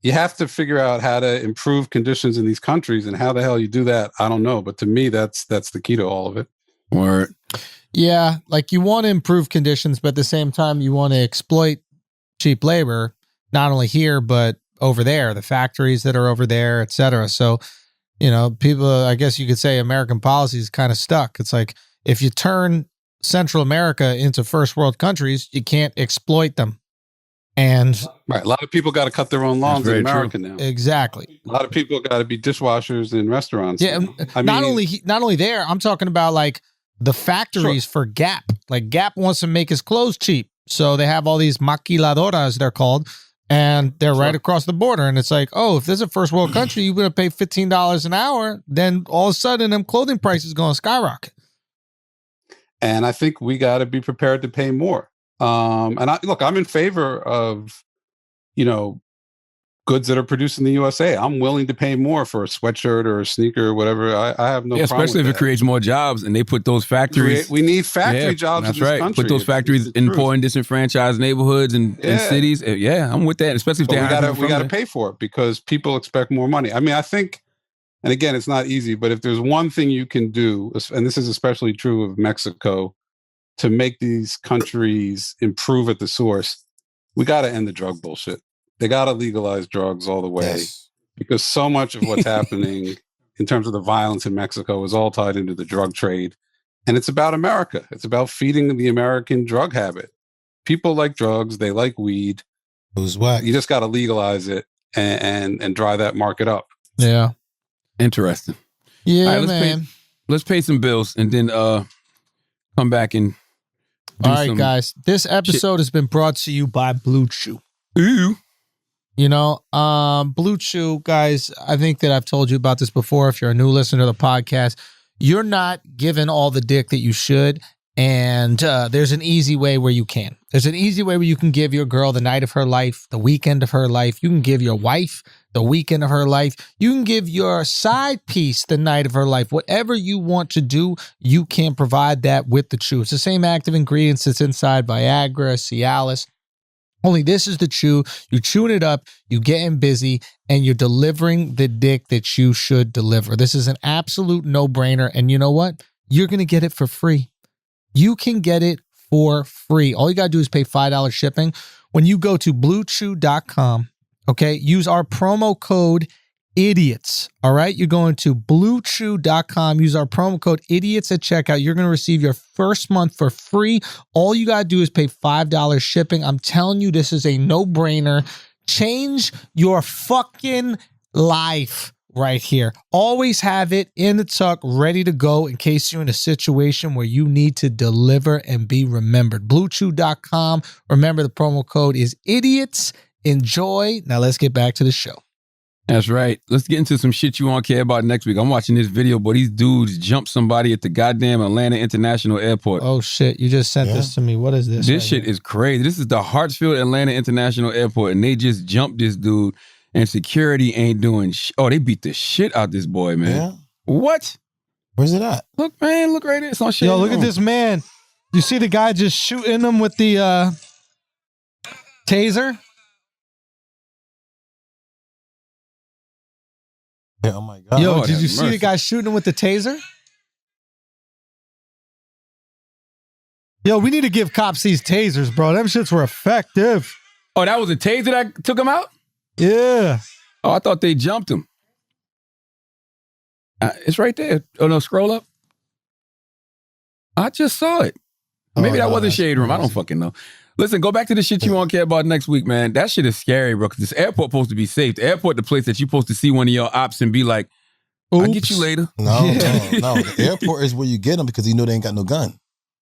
You have to figure out how to improve conditions in these countries, and how the hell you do that, I don't know. But to me, that's the key to all of it. Word. Yeah, like you want to improve conditions, but at the same time, you want to exploit cheap labor, not only here, but over there, the factories that are over there, et cetera. So, people, I guess you could say American policy is kind of stuck. It's like, if you turn Central America into first world countries, you can't exploit them. And right, a lot of people got to cut their own lawns in America now. Exactly. A lot of people got to be dishwashers in restaurants. Yeah, not only there. I'm talking about like the factories for Gap. Like Gap wants to make his clothes cheap, so they have all these maquiladoras, they're called, and they're right across the border. And it's like, oh, if there's a first world country, you're going to pay $15 an hour, then all of a sudden them clothing prices going to skyrocket. And I think we got to be prepared to pay more. And I'm in favor of, goods that are produced in the USA. I'm willing to pay more for a sweatshirt or a sneaker or whatever. I have no problem especially with if it creates more jobs and they put those factories. We need factory jobs that's in this right. country. Put those factories in poor and disenfranchised neighborhoods and cities. Yeah, I'm with that, especially if we got to pay for it because people expect more money. I mean, I think, and again, it's not easy, but if there's one thing you can do, and this is especially true of Mexico, to make these countries improve at the source, we got to end the drug bullshit. They got to legalize drugs all the way because so much of what's happening in terms of the violence in Mexico is all tied into the drug trade. And it's about America. It's about feeding the American drug habit. People like drugs. They like weed. Who's whack? You just got to legalize it and dry that market up. Yeah. Interesting. Yeah, right, man. Let's pay some bills and then come back and all right, guys. This episode has been brought to you by Blue Chew. Ooh. Blue Chew, guys, I think that I've told you about this before. If you're a new listener to the podcast, you're not given all the dick that you should. And there's an easy way where you can. There's an easy way where you can give your girl the night of her life, the weekend of her life. You can give your wife the weekend of her life. You can give your side piece the night of her life. Whatever you want to do, you can provide that with the Chew. It's the same active ingredients that's inside Viagra, Cialis. Only this is the Chew. You chewing it up, you getting busy, and you're delivering the dick that you should deliver. This is an absolute no-brainer. And you know what? You're going to get it for free. You can get it for free. All you got to do is pay $5 shipping. When you go to bluechew.com, okay, use our promo code IDIOTS. All right, you're going to bluechew.com, use our promo code IDIOTS at checkout. You're going to receive your first month for free. All you got to do is pay $5 shipping. I'm telling you, this is a no-brainer. Change your fucking life right here. Always have it in the tuck, ready to go in case you're in a situation where you need to deliver and be remembered. Bluechew.com. Remember, the promo code is IDIOTS. Enjoy. Now let's get back to the show. That's right. Let's get into some shit you won't care about next week. I'm watching this video, but these dudes jumped somebody at the goddamn Atlanta International Airport. Oh, shit. You just sent this to me. What is this? This shit is crazy. This is the Hartsfield Atlanta International Airport, and they just jumped this dude, and security ain't doing Oh, they beat the shit out this boy, man. Yeah. What? Where's it at? Look, man. Look right there. It's on shit. Yo, look at this man. You see the guy just shooting them with the taser? Yeah, oh my God. Yo, Lord did you have see mercy. the guy shooting him with the taser? Yo, we need to give cops these tasers, bro. Them shits were effective. Oh, that was a taser that took him out? Yeah. Oh, I thought they jumped him. It's right there. Oh, no, scroll up. I just saw it. Maybe that wasn't Shade Room. I don't fucking know. Listen, go back to the shit you won't care about next week, man. That shit is scary, bro, because this airport supposed to be safe. The airport, the place that you're supposed to see one of your ops and be like, I'll get you later. No. The airport is where you get them because you know they ain't got no gun.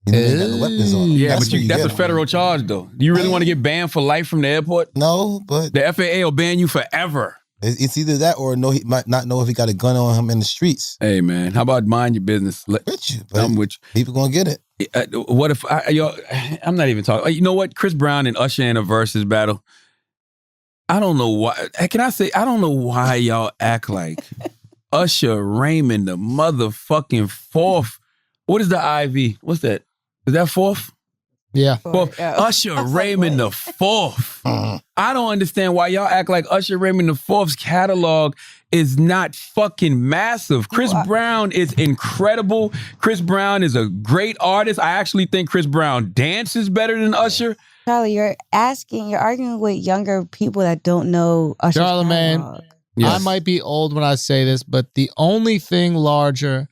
You know they ain't got no weapons on them. Yeah, That's but that's a federal charge, though. Do you really want to get banned for life from the airport? No, but The FAA will ban you forever. it's either that or no, he might not know if he got a gun on him in the streets. Hey, man, how about mind your business? With you, but I'm with you. people gonna get it. What if I'm not even talking. You know what? Chris Brown and Usher in a versus battle. I don't know why. Can I say I don't know why y'all act like Usher Raymond the motherfucking fourth. What is the IV? What's that? Is that fourth? Yeah. Fourth. Usher Raymond the fourth. I don't understand why y'all act like Usher Raymond the fourth's catalog is not fucking massive. Chris Brown is incredible. Chris Brown is a great artist. I actually think Chris Brown dances better than Usher. Charlie, you're arguing with younger people that don't know Usher's Charlamagne, catalog. Yes. I might be old when I say this, but the only thing larger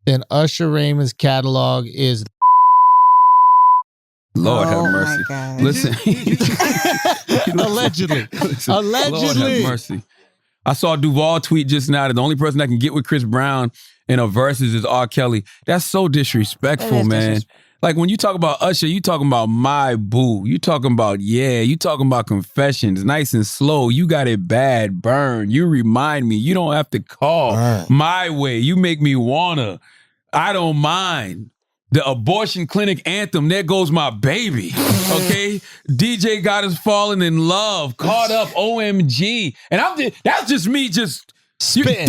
than Usher Raymond's catalog is Lord have Oh my mercy. God. Listen. allegedly. Listen, Lord Allegedly. have mercy. I saw Duval tweet just now that the only person that can get with Chris Brown in a versus is R. Kelly. That's so disrespectful, That is man. disrespectful. Like when you talk about Usher, you talking about My Boo. You talking about You talking about Confessions, Nice and Slow. You Got It Bad, Burn. You Remind Me. You Don't Have to Call. Burn. My Way. You Make Me Wanna. I Don't Mind. The Abortion Clinic Anthem. There Goes My Baby. Okay, DJ Got Us Falling in Love. Caught Up. OMG. And that's just me just. Spitting.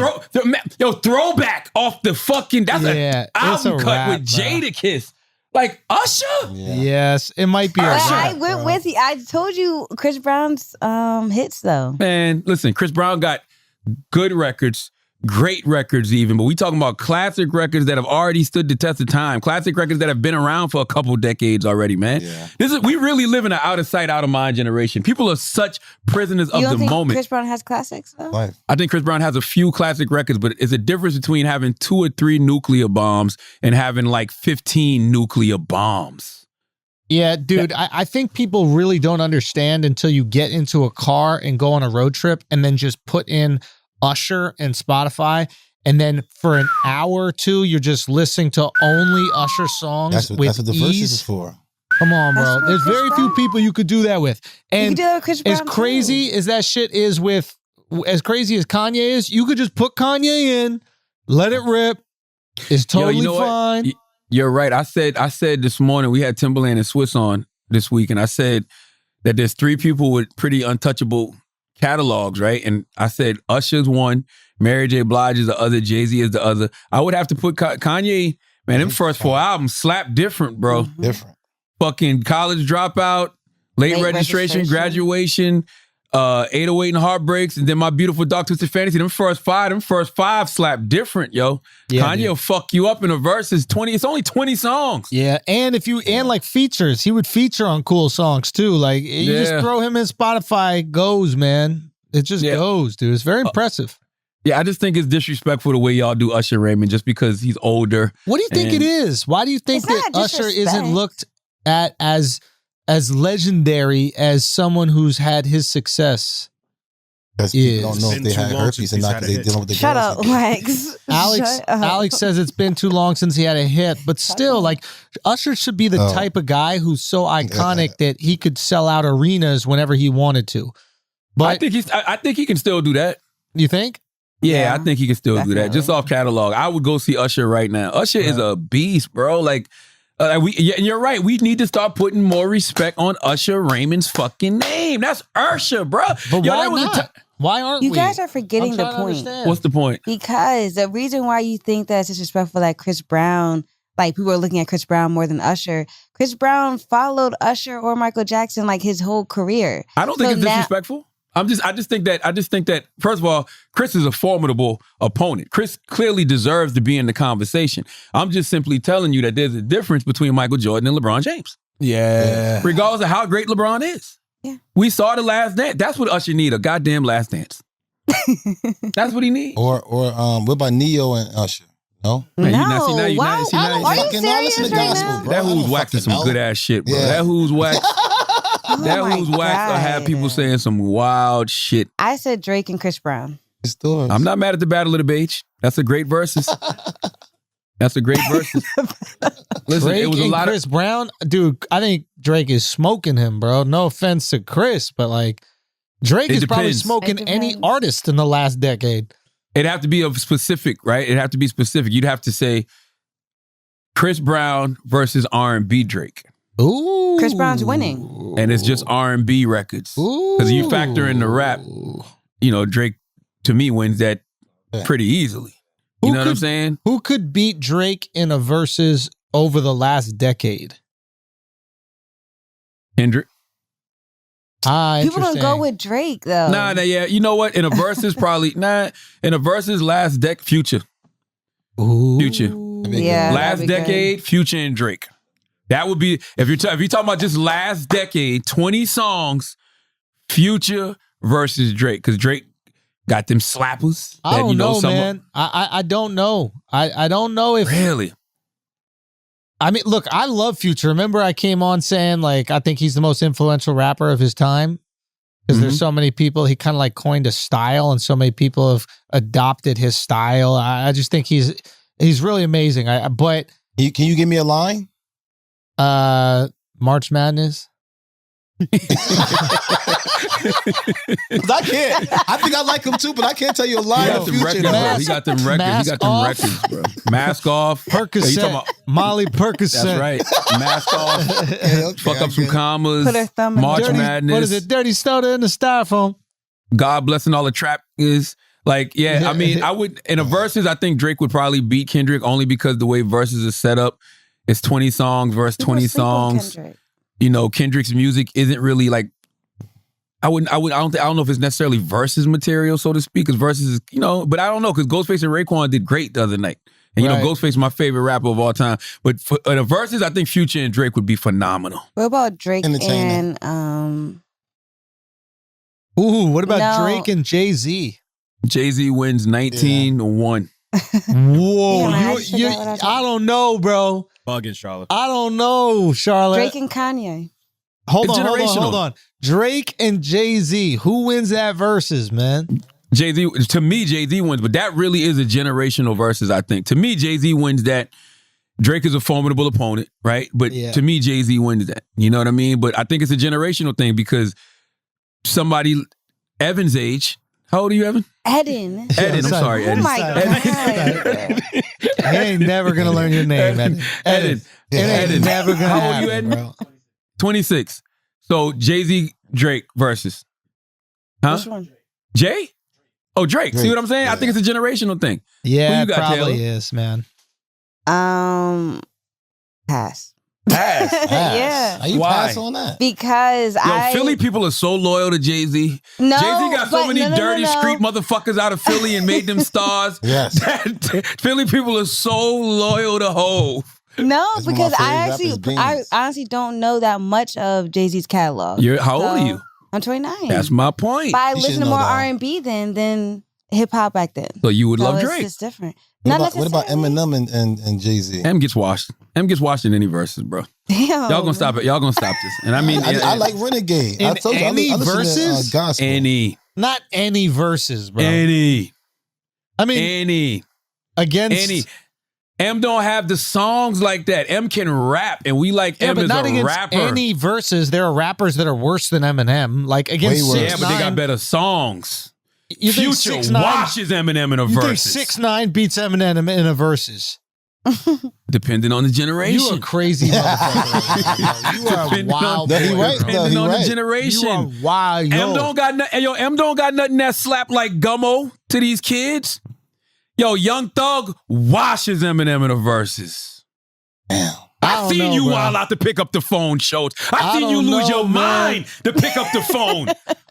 Throwback off the fucking. That's Yeah, an album it's a cut rap, with bro. Jadakiss. Like Usher? Yeah. Yes, it might be a But I rap, went bro. with you. I told you Chris Brown's hits though. Man, listen, Chris Brown got good records, great records even, but we talking about classic records that have already stood the test of time. Classic records that have been around for a couple decades already, man. Yeah. We really live in an out of sight, out of mind generation. People are such prisoners You of don't the think moment. Chris Brown has classics though? Life. I think Chris Brown has a few classic records, but it's a difference between having 2 or 3 nuclear bombs and having like 15 nuclear bombs. Yeah, dude, I think people really don't understand until you get into a car and go on a road trip and then just put in Usher and Spotify. And then for an hour or two, you're just listening to only Usher songs That's with what the verses ease. is for. Come on, That's bro. what There's Chris very few Brown- people you could do that with. You can And do that with Chris Brown. as crazy as that shit is as crazy as Kanye is, you could just put Kanye in, let it rip. It's totally you know what? fine. You're right. I said this morning, we had Timberland and Swiss on this week, and I said that there's 3 people with pretty untouchable catalogs, right? And I said Usher's one, Mary J. Blige is the other, Jay-Z is the other. I would have to put Kanye, man, them first 4 albums slap different, bro. Different. Fucking College Dropout, Late Registration, Graduation, 808 and Heartbreaks, and then My Beautiful Dark Twisted Fantasy. Them first five slap different, yo. Yeah, Kanye dude. will fuck you up in a verse. It's only 20 songs. Yeah, and like features, he would feature on cool songs too. Like you just Yeah. throw him in Spotify, it goes, man. It just goes, dude. It's very impressive. Yeah, I just think it's disrespectful the way y'all do Usher Raymond just because he's older. What do you think And- it is? Why do you think It's that not Usher disrespect. isn't looked at as legendary as someone who's had his success? Because Yeah. people don't know It's if been they too had long herpes since or he's not had because a they hit. dealing with the Shut girls up, again. Lex. Alex Shut up. Alex says it's been too long since he had a hit, but still, like Usher should be the Oh. type of guy who's so iconic that he could sell out arenas whenever he wanted to. But I think he can still do that. you think? Yeah, Yeah, I think he can still do that. Just definitely. off catalog. I would go see Usher right now. Usher is a beast, bro. Like, you're right. We need to start putting more respect on Usher Raymond's fucking name. That's Usher, bro. But Yo, why that was a not? Why aren't You we? guys are forgetting I'm the trying to point. understand. What's the point? Because the reason why you think that it's disrespectful that Chris Brown, like people are looking at Chris Brown more than Usher. Chris Brown followed Usher or Michael Jackson like his whole career. I don't think So it's now- disrespectful. I just think that first of all, Chris is a formidable opponent. Chris clearly deserves to be in the conversation. I'm just simply telling you that there's a difference between Michael Jordan and LeBron James. Yeah. Regardless of how great LeBron is. Yeah. We saw the Last Dance. That's what Usher need, a goddamn Last Dance. That's what he needs. Or what about Neo and Usher? No? Man, no, you not- see, now you- why? now- see, now you- Are you Fucking now listen serious to right gospel, now? bro. That I Who's don't Wax is fucking some know. good ass shit, bro. Yeah. That Who's Wax. Oh That my Who's Wax. I have people God. saying some wild shit. I said Drake and Chris Brown. It's yours. I'm not mad at the Battle of the Beach. That's a great versus. That's a great versus. Listen, Drake it was a and lot Chris Brown, dude. I think Drake is smoking him, bro. No offense to Chris, but like Drake It is probably depends. smoking It any depends. artist in the last decade. It'd have to be of specific, right? It'd have to be specific. You'd have to say Chris Brown versus R&B Drake. Ooh, Chris Brown's winning. And it's just R&B records. Because you factor in the rap, Drake, to me, wins that pretty easily. You Who know what I'm could- saying? Who could beat Drake in a versus over the last decade? Kendrick. People don't Interesting. go with Drake though. Nah, yeah. You know what? In a versus, probably, in a versus last Future. Ooh. Future. Yeah, Last that'd be good. decade, Future and Drake. That would be, if you're talking about just last decade, 20 songs, Future versus Drake. Because Drake got them slappers. I don't know, some- man. I don't know. I don't know if Really? I mean, look, I love Future. Remember, I came on saying like I think he's the most influential rapper of his time because there's so many people. He kind of like coined a style, and so many people have adopted his style. I just think he's really amazing. But Can you give me a line? March Madness. I can't. I think I like him too, but I can't tell you a line He of got them Future. records, though. bro. He got them records. He got them Off. records, bro. Mask off. You talking Percocet. about- Molly Percocet. That's right. Mask off. Okay, Fuck I up some get it. commas. Put her thumb in March the- Madness. What is it? Dirty soda in the styrofoam. God blessing all the trap is. Like, yeah, I mean, I would, in a verses, I think Drake would probably beat Kendrick only because the way verses is set up. It's 20 songs versus People 20 sleep on songs. Kendrick. You know, Kendrick's music isn't really like, I don't know if it's necessarily verses material, so to speak, because verses is, you know, but I don't know, because Ghostface and Raekwon did great the other night. And, you know, Right. Ghostface is my favorite rapper of all time. But for the verses, I think Future and Drake would be phenomenal. What about Drake Entertaining. and Ooh, what about No. Drake and Jay-Z? Jay-Z wins 19-1. Whoa, Damn, I should know what I I don't know, bro. Bugging Charlotte. I don't know, Charlotte. Drake and Kanye? hold It's on. generational. Drake and Jay-Z. Who wins that versus, man? Jay-Z, to me, Jay-Z wins, but that really is a generational versus, I think. To me, Jay-Z wins that. Drake is a formidable opponent, right? But Yeah. to me, Jay-Z wins that. You know what I mean? But I think it's a generational thing because somebody, Evan's age, how old are you, Evan? Eden. Eden, I'm son. sorry, Oh Eden. my Eden. God. I ain't never gonna learn your name, Eden. Eden. It ain't Eden. never gonna How old you, happen, Eden? bro. 26. So Jay-Z, Drake versus. Huh? Which one? Jay? Oh, Drake. See Drake. what I'm saying? I think it's a generational thing. Yeah, Who you it got, probably Taylor? is, man. Pass. Pass. Yeah. How you Why? pass on that? Because Yo, Philly people are so loyal to Jay-Z. No, Jay-Z got so but many no. dirty street motherfuckers out of Philly and made them stars. Yes. That Philly people are so loyal to Hov. No, That's one of because my I favorite actually, rappers, I honestly don't know that much of Jay-Z's catalog. How old are So, you? I'm 29. That's my point. But I You should listen to know more that. R&B than hip hop back then. So you would So love it's Drake. just different. What Not about necessarily. Eminem and Jay-Z? M gets washed. M gets washed in any verses, bro. Damn. Y'all gonna stop it. Y'all gonna stop this. And I mean, I like Renegade. In I told you, any I listen verses? to gospel. any, Not any verses, bro. any, I mean, any. against M don't have the songs like that. M can rap, and we like yeah, M but as not a against rapper. any verses. There are rappers that are worse than Eminem. Like against Way worse. Yeah, but they got 6ix9ine. better songs. You think Future 6ix9ine washes Eminem in a You think verse. 6ix9ine beats Eminem in a verses? Depending on the generation. You a crazy motherfucker. You are Depending wild. on- No, he boy, right, bro. though. Depending he on the right. generation. You are wild. M don't got nothing. Yo, M don't got nothing that slap like Gummo to these kids. Yo, Young Thug washes Eminem in the verses. Damn. I I don't seen know, you bro. wild out to pick up the phone, Schultz. I I seen you don't lose know, your man. mind to pick up the phone.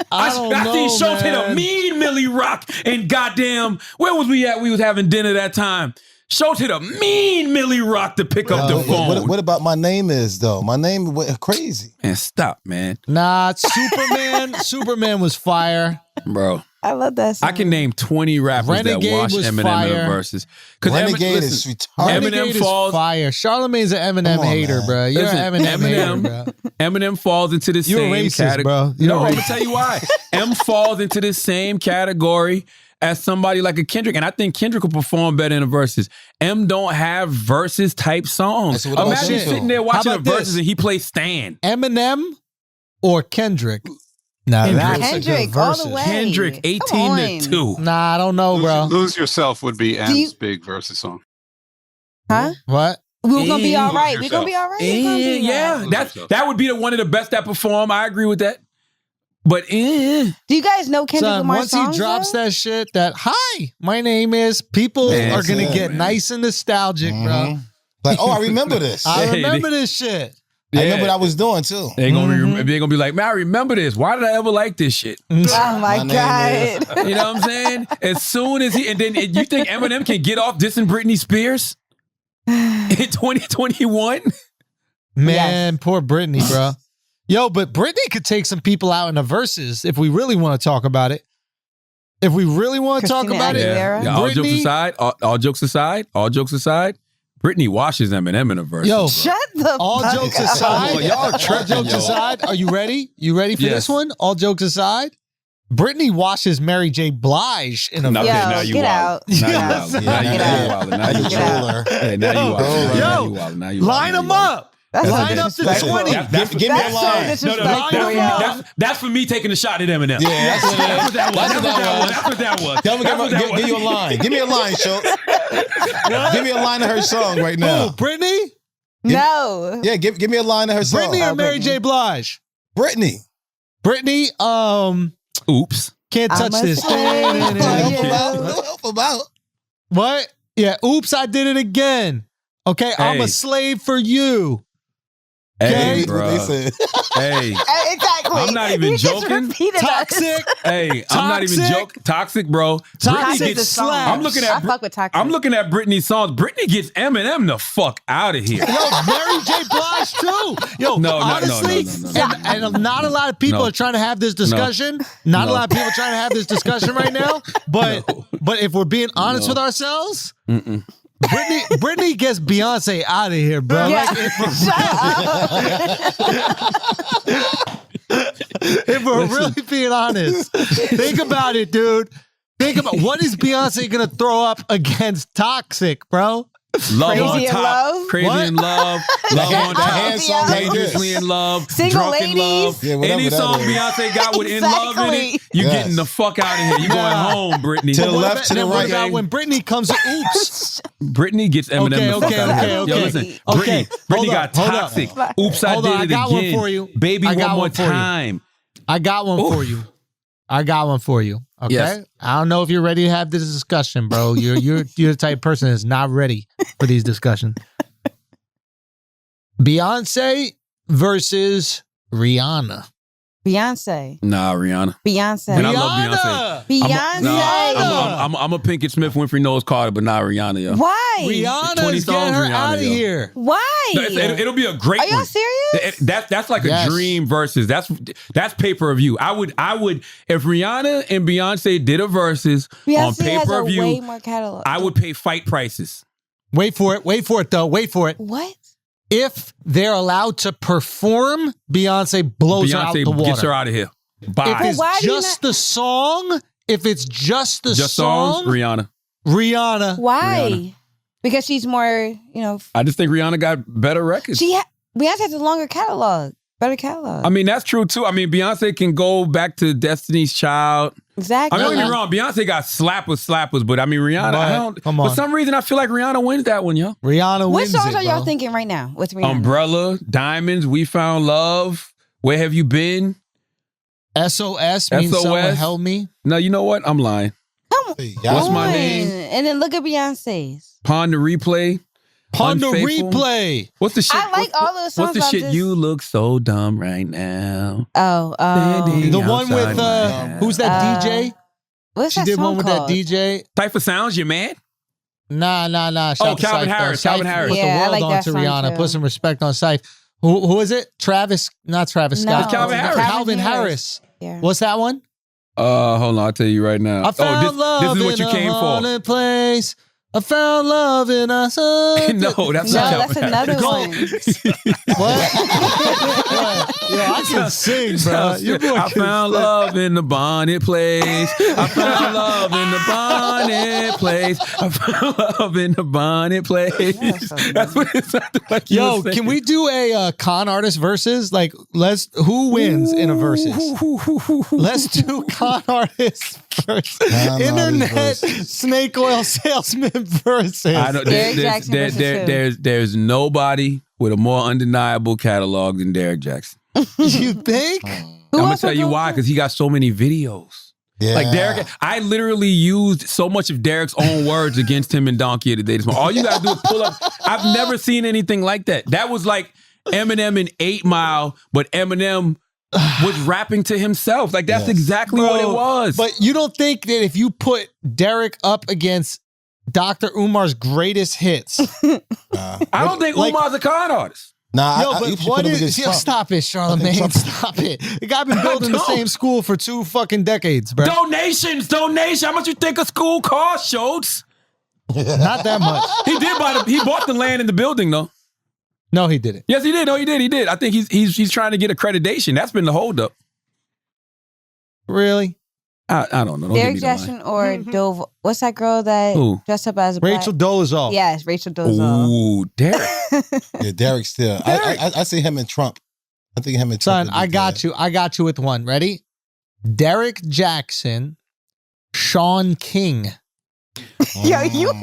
I don't I seen know, Schultz hit a man. mean Millie Rock and goddamn, where was we at? We was having dinner that time. Schultz hit a mean Millie Rock to pick up the phone. What about My Name Is, though? My Name is crazy. Man, stop, man. Nah, Superman. Superman was fire. Bro. I love that song. I can name 20 rappers Renegade that wash was Eminem in fire. the verses. 'Cause Renegade is listen, retarded. Renegade Eminem is falls. fire. Charlemagne's an Eminem Come on, hater, man. bro. You're Listen, an Eminem hater, Eminem- bro. Eminem falls into the You're same racist, category. bro. You're No, I'm racist. gonna tell you why. M falls into the same category as somebody like a Kendrick, and I think Kendrick will perform better in the verses. M don't have verses type songs. So what about Imagine them sitting two? there watching How the about verses this? and he plays Stan. Eminem or Kendrick? Nah, that's a good Kendrick, all the versus. way. Kendrick, Come 18-2. Nah, I don't know, bro. Lose Yourself would be you- M's big versus song. Huh? What? We're gonna be all right. Lose We're gonna be all right. We're gonna be Yeah, all right. that would be one of the best that perform. I agree with that. But Do you guys know Kendrick Son, Lamar's once songs? he drops though? that shit, that hi, my name is, people Man, are gonna yeah, get man. nice and nostalgic, bro. Mhm. Like, oh, I remember this. I Hey, remember this shit. I remember what I was doing, too. They gonna be like, man, I remember this. Why did I ever like this shit? Oh my My name god! You know what I'm saying? As soon as and then you think Eminem can get off dissing Britney Spears in 2021? Man, poor Britney, bro. Yo, but Britney could take some people out in the verses if we really want to talk about it. If we really want to talk Christina about it, Aguilera? Yeah, all jokes Britney- aside, all jokes aside, Britney washes Eminem in a verse. yo, Shut the all fuck jokes up. aside, Oh, y'all all tripping, jokes yo. aside, are you ready? You ready for Yes. this one? All jokes aside, Britney washes Mary J. Blige in a No, verse. Yo, now you get wild. out. Now you Get wild. out. Now you Get out. wild. Now you Get wild. out. Yeah, now you wild. Now you wild. Now you wild. Line Now you them wild. up. That's Line up to 20. Give me a That's so line. disrespectful. yo. That's for me taking a shot at Eminem. Yeah, that's what that was. That's what that was. Tell me, give you a line. Give me a line, Schultz. Give me a line of her song right now. Who, Brittany? No. Yeah, give me a line of her song. Brittany or Mary J. Blige? Brittany. Brittany, Oops. can't touch I'm a this. slave for Help you. him out. Help him out. What? Yeah, oops, I did it again. Okay, I'm Hey. a slave for you. Hey, Okay. What they bro. said. Hey. Exactly. I'm not even You just joking. repeated us. Toxic. Hey, I'm not even Toxic. joking. Toxic, bro. Toxic Britney the gets. song. slaps. I'm looking at. I fuck with Toxic. I'm looking at Britney's songs. Britney gets Eminem the fuck out of here. Yo, Mary J. Blige too. Yo, No, honestly, no. And not a lot of people No. are trying to have this discussion. Not a lot of people are trying to have this discussion right now. But if we're being honest with ourselves, Britney gets Beyonce out of here, bro. Yeah. Like, if we're really being honest, think about it, dude. Think about what is Beyonce gonna throw up against Toxic, bro? Love Crazy on in top. Love? Crazy What? in love. Love on that top. hand song like Dangerously this. in love. Single Drunk in ladies. love. Yeah, whatever Any that song is. Beyonce got with in love in Exactly. it, you're Yes. getting the fuck out of here. You're going home, Britney. To the What left, about- to the then what right. about when Britney comes to oops? Britney gets Eminem Okay, the fuck okay, out of okay, here. okay. Yo, listen. Okay, Britney hold got up, hold up. Toxic. Oops, Hold I on, I did it got one again. for you. Baby, I got one more one for you. time. I got one for you. I got one for you. Okay. Yes. I don't know if you're ready to have this discussion, bro. You're the type of person that's not ready for these discussions. Beyonce versus Rihanna. Beyonce. Nah, Rihanna. Beyonce. And I love Beyonce. Beyonce. I'm a Pink and Smith Winfrey Knowles Carter, but not Rihanna, yo. Why? 20 Rihanna's songs, getting her Rihanna, out of yo. here. Why? No, it'll be a great Are y'all one. serious? That's like Yes. a dream versus. That's pay per view. I would if Rihanna and Beyonce did a versus on Beyonce pay has per a way view. more catalog. I would pay fight prices. Wait for it though. Wait for it. What? If they're allowed to perform, Beyonce blows her out the Beyonce water. gets her out of here. Bye. If it's why do you just the song, if it's just the Just song, songs, Rihanna. Rihanna. Why? Rihanna. Because she's more, I just think Rihanna got better records. Beyonce has a longer catalog, better catalog. I mean, that's true too. I mean, Beyonce can go back to Destiny's Child. exactly. I mean, don't get me wrong. Beyonce got slappers, but I mean, Rihanna. I But, don't. come on. For some reason, I feel like Rihanna wins that one, yo. Rihanna What wins songs it, are y'all bro. thinking right now with Rihanna? Umbrella, Diamonds, We Found Love. Where have you been? SOS means SOS. someone help me. No, you know what? I'm lying. Come on. Hey, What's y'all- my name? And then look at Beyonce's. Pond the Replay. Ponder Unfaithful. replay. What's the shit? I like all those songs. What's the I'm shit? just- You look so dumb right now. Oh, Standing The one with outside my house. who's that DJ? what's She that did song one with called? that DJ. Type of sounds, you man. Nah. Shout Oh, out to Calvin Syph, Harris, though. Calvin Syph Harris. Put Yeah, I the world like on that to song, Rihanna. too. Put some respect on Syph. Who is it? Not Travis No, Scott. It's Calvin Harris. Calvin Harris. Yeah. What's that one? Hold on, I'll tell you right now. I found love this is what in you a came for. haunted place. I found love in a No, that's No, not that's Calvin another Harris. one. What? Yo, I can sing, bro. You boy I can found sing. love in the bonnet place. I found love in the bonnet place. I found love in the bonnet place. That's what it sounded like. you Yo, were saying. can we do a con artist versus? Like, who wins in a versus? Let's do con artist versus artist internet versus. snake oil salesman versus. I don't, Derek Jackson versus who? there's nobody with a more undeniable catalog than Derek Jackson. You think? Who I'm gonna else tell would you go why, for? because he got so many videos. Yeah. Like Derek, I literally used so much of Derek's own words against him in Donkey today. This morning. All you gotta do is pull up. I've never seen anything like that. That was like Eminem in 8 Mile, but Eminem was rapping to himself. Like that's Yes. exactly what it Bro, was. But you don't think that if you put Derek up against Dr. Umar's greatest hits, I don't think like- Umar's a con artist. Nah, yo, you but should what put him is? against Yo, Trump. stop it, Charlamagne. Trump. Stop it. The guy been building the don't. same school for 2 fucking decades, bro. Donation. How much you think a school costs, Schultz? Not that much. He bought the land in the building though. No, he didn't. Yes, he did. No, he did. I think he's trying to get accreditation. That's been the holdup. Really? I don't know. Don't Derek give me the line. Jackson or Dove? What's that girl that Who? dressed up as a Rachel black? Dolezal. Yes, Rachel Dolezal. Ooh, Derek. Yeah, Derek still. I see him and Trump. I think him and Trump. Son, I got you. I got you with one. Ready? Derek Jackson, Sean King. Yo, you.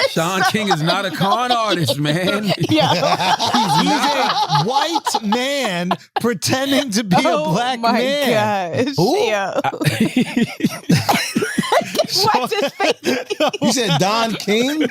Sean King is not a con artist, man. He's a white man pretending to be a black man. Gosh. Who? Yo. Watch his face. You said Don King?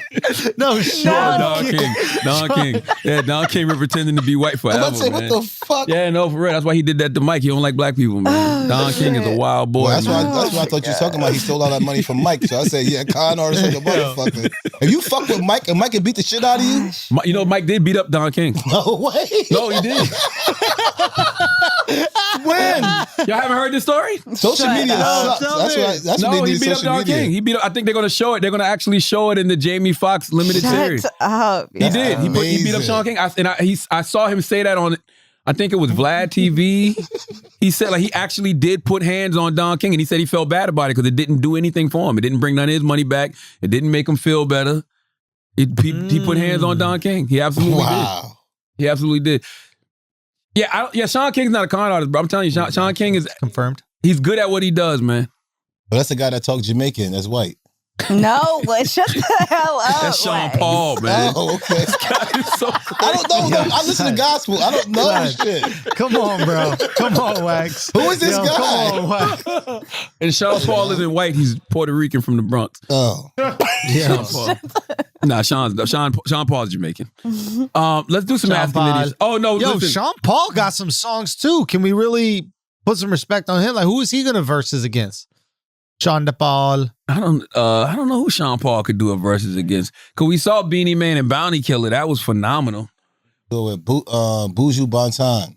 No, Sean Don King. Don King. Yeah, Don King been pretending to be white I'm forever, about to say, man. what the fuck? Yeah, no, for real. That's why he did that to Mike. He don't like black people, man. Don King is a wild boy. Well, that's man. what I thought you were talking about. He stole all that money from Mike. So I said, yeah, con artist like a motherfucker. If you fuck with Mike and Mike can beat the shit out of you, You know, Mike did beat up Don King. no way. No, he did. When? Y'all haven't heard this story? Social media sucks. That's what No, they he did beat up social Don media. King. He beat up. I think they're gonna show it. They're gonna actually show it in the Jamie Foxx limited series. Shut up. He did. He beat up amazing. Sean King. I saw him say that on. I think it was Vlad TV. He said like he actually did put hands on Don King, and he said he felt bad about it because it didn't do anything for him. It didn't bring none of his money back. It didn't make him feel better. He put hands on Don King. He absolutely did. Wow. He absolutely did. Yeah, Sean King's not a con artist, bro. I'm telling you, Sean King is. Confirmed. He's good at what he does, man. But that's the guy that talks Jamaican. That's white. No, but shut the hell up. That's Sean Wax. Paul, man. Oh, okay. It's so I don't know. I listen to gospel. I don't know Son. shit. Come on, bro. Come on, Wax. Who is this guy? Come on, Wax. And Sean Paul isn't white. He's Puerto Rican from the Bronx. Oh. Yeah. Nah, Sean Paul's Jamaican. Let's do some Sean Ask Paul. Committees. Oh no, Yo, listen. Sean Paul got some songs too. Can we really put some respect on him? Like, who is he gonna versus against? Sean Paul. I don't know who Sean Paul could do a versus against. Cause we saw Beanie Man and Bounty Killer. That was phenomenal. Go with Buju Banton.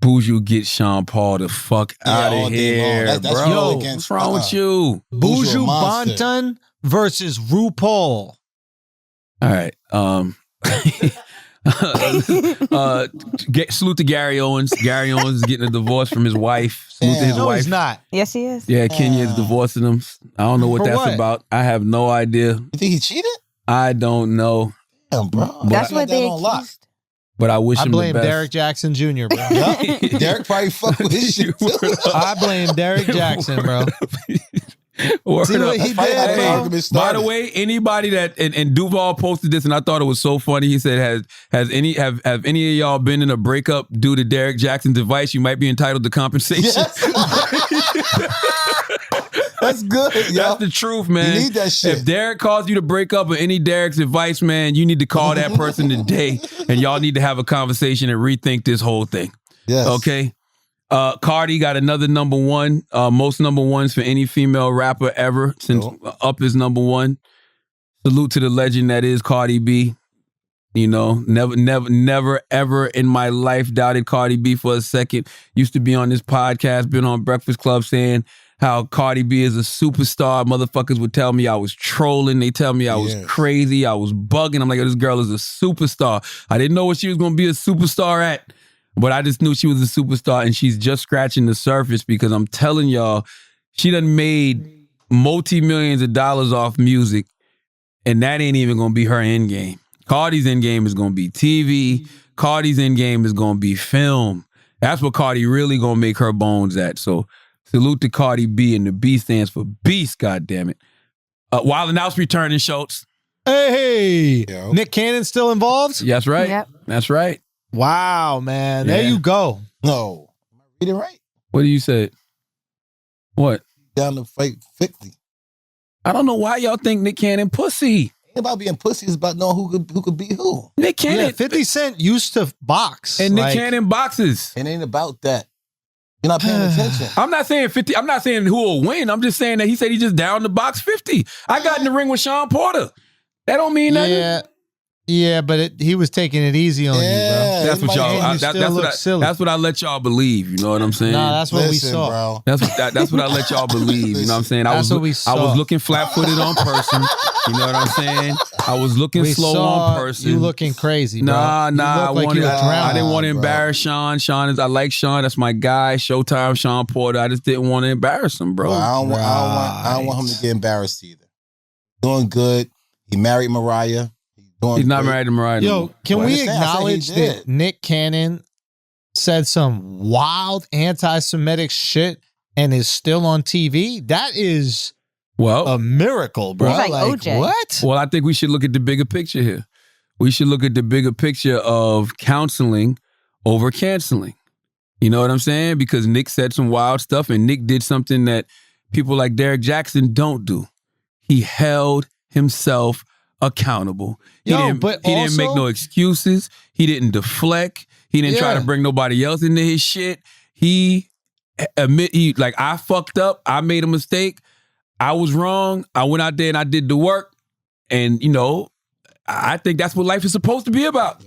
Buju, get Sean Paul the fuck out all of day long. here, That's bro. real against- What's wrong with you? Buju a monster. Banton versus RuPaul. All right. Salute to Gary Owens. Gary Owens is getting a divorce from his wife. Salute to his No, wife. he's not. Yes, he is. Yeah, Kenya is divorcing him. I don't know what For that's what? about. I have no idea. You think he cheated? I don't know. Damn, bro. That's He what got that they on lock. accused. But I wish I him blame the best. Derek Jackson Jr., bro. Yeah. Derek probably fuck with his shit too. I blame Derek Jackson, bro. Word See what up. he probably how did, the bro? argument By started. the way, anybody that and Duval posted this, and I thought it was so funny. He said, "Have any of y'all been in a breakup due to Derek Jackson's advice? You might be entitled to compensation." Yes. That's good, yo. That's the truth, man. You need that shit. If Derek calls you to break up with any Derek's advice, man, you need to call that person today, and y'all need to have a conversation and rethink this whole thing. Yes. Okay. Cardi got another number one, most number ones for any female rapper ever since Up is number one. Salute to the legend that is Cardi B. You know, never, ever in my life doubted Cardi B for a second. Used to be on this podcast, been on Breakfast Club saying how Cardi B is a superstar. Motherfuckers would tell me I was trolling. They tell me I was crazy. I was bugging. I'm like, this girl is a superstar. I didn't know what she was going to be a superstar at. But I just knew she was a superstar, and she's just scratching the surface because I'm telling y'all, she done made multi-millions of dollars off music, and that ain't even gonna be her end game. Cardi's end game is gonna be TV. Cardi's end game is gonna be film. That's what Cardi really gonna make her bones at. So salute to Cardi B, and the B stands for Beast, goddammit. Wild 'N Out's returning, Schultz. Hey, Yo. Nick Cannon still involved? That's right. Yep. That's right. Wow, man. There Yeah. you go. No. Am I reading right? What do you say? What? Down to fight 50. I don't know why y'all think Nick Cannon pussy. Ain't about being pussy. It's about knowing who could beat who. Nick Cannon. Yeah, 50 Cent used to box. And Nick Like, Cannon boxes. It ain't about that. You're not paying attention. I'm not saying 50. I'm not saying who will win. I'm just saying that he said he just down to box 50. I got in the ring with Sean Porter. That don't mean nothing. Yeah, but he was taking it easy on you, bro. That's what y'all. Silly. That's what I let y'all believe. You know what I'm saying? Nah, that's what we saw. Bro. That's what I let y'all believe. You know what I'm saying? That's what we saw. I was looking flat-footed on person. You know what I'm saying? I was looking slow on person. You looking crazy, bro. Nah. I didn't want to bro. embarrass Sean. I like Sean. That's my guy. Showtime, Sean Porter. I just didn't want to embarrass him, bro. Well, I don't want him to get embarrassed either. Doing good. He married Mariah. He's not married to Mariah. Yo, can we acknowledge that Nick Cannon said some wild anti-Semitic shit and is still on TV? That is a miracle, bro. He's like OJ. What? Well, I think we should look at the bigger picture here. We should look at the bigger picture of counseling over canceling. You know what I'm saying? Because Nick said some wild stuff and Nick did something that people like Derek Jackson don't do. He held himself accountable. He didn't make no excuses. He didn't deflect. He didn't try to bring nobody else into his shit. He I fucked up. I made a mistake. I was wrong. I went out there and I did the work. And, I think that's what life is supposed to be about.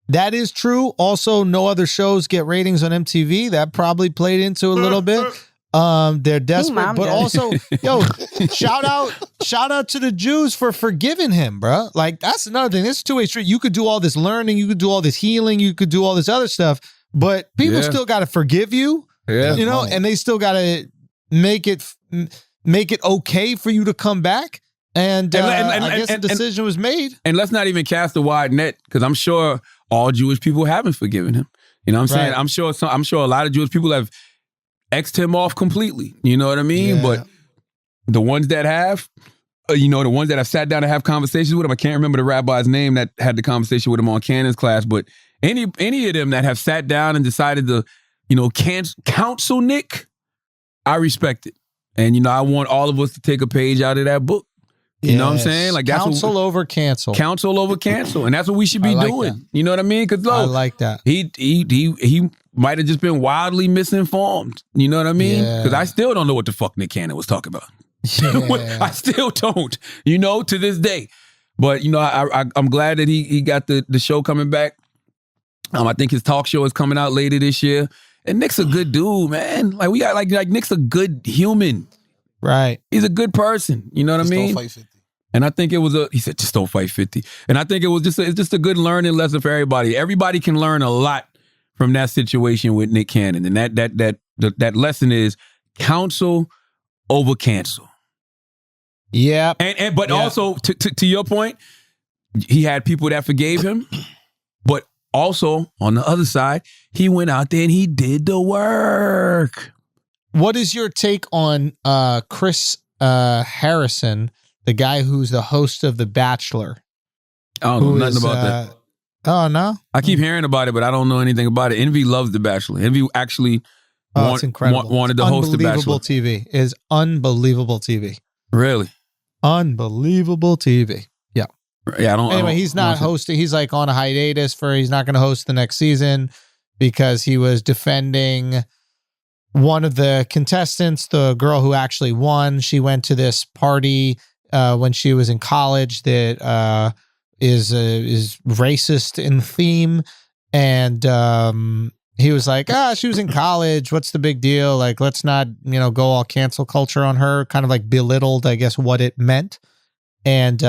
That is true. Also, no other shows get ratings on MTV. That probably played into a little bit. They're desperate, but also, shout out to the Jews for forgiving him, bro. Like, that's another thing. It's a two-way street. You could do all this learning, you could do all this healing, you could do all this other stuff, but people still got to forgive you, and they still got to make it okay for you to come back. And I guess a decision was made. And let's not even cast a wide net, because I'm sure all Jewish people haven't forgiven him. You know what I'm saying? I'm sure a lot of Jewish people have X'd him off completely. You know what I mean? Yeah. But the ones that have, the ones that have sat down and have conversations with him, I can't remember the rabbi's name that had the conversation with him on Cannon's class, but any of them that have sat down and decided to, counsel Nick, I respect it. And, I want all of us to take a page out of that book. You know what I'm saying? Like, that's counsel over cancel. Counsel over cancel. And that's what we should be doing. That. You know what I mean? Because I like that. He might have just been wildly misinformed. You know what I mean? Because I still don't know what the fuck Nick Cannon was talking about. Yeah. I still don't, to this day. But, I'm glad that he got the show coming back. I think his talk show is coming out later this year. And Nick's a good dude, man. Like, we got like Nick's a good human. Right. He's a good person. You know what I mean? Don't fight 50. And I think he said, just don't fight 50. And I think it was it's just a good learning lesson for everybody. Everybody can learn a lot from that situation with Nick Cannon. And that lesson is counsel over cancel. Yeah. But also to your point, he had people that forgave him, but also on the other side, he went out there and he did the work. What is your take on Chris Harrison, the guy who's the host of The Bachelor? I don't know nothing about that. Oh, no? I keep hearing about it, but I don't know anything about it. Envy loves The Bachelor. Envy actually it's incredible. wanted to host The Bachelor. Unbelievable TV. It is unbelievable TV. Really? Unbelievable TV. Yeah. Yeah, Anyway, he's not hosting. He's like on a hiatus he's not going to host the next season because he was defending one of the contestants, the girl who actually won. She went to this party when she was in college that is racist in theme, and he was like, she was in college. What's the big deal? Like, let's not go all cancel culture on her. Kind of like belittled, I guess, what it meant. And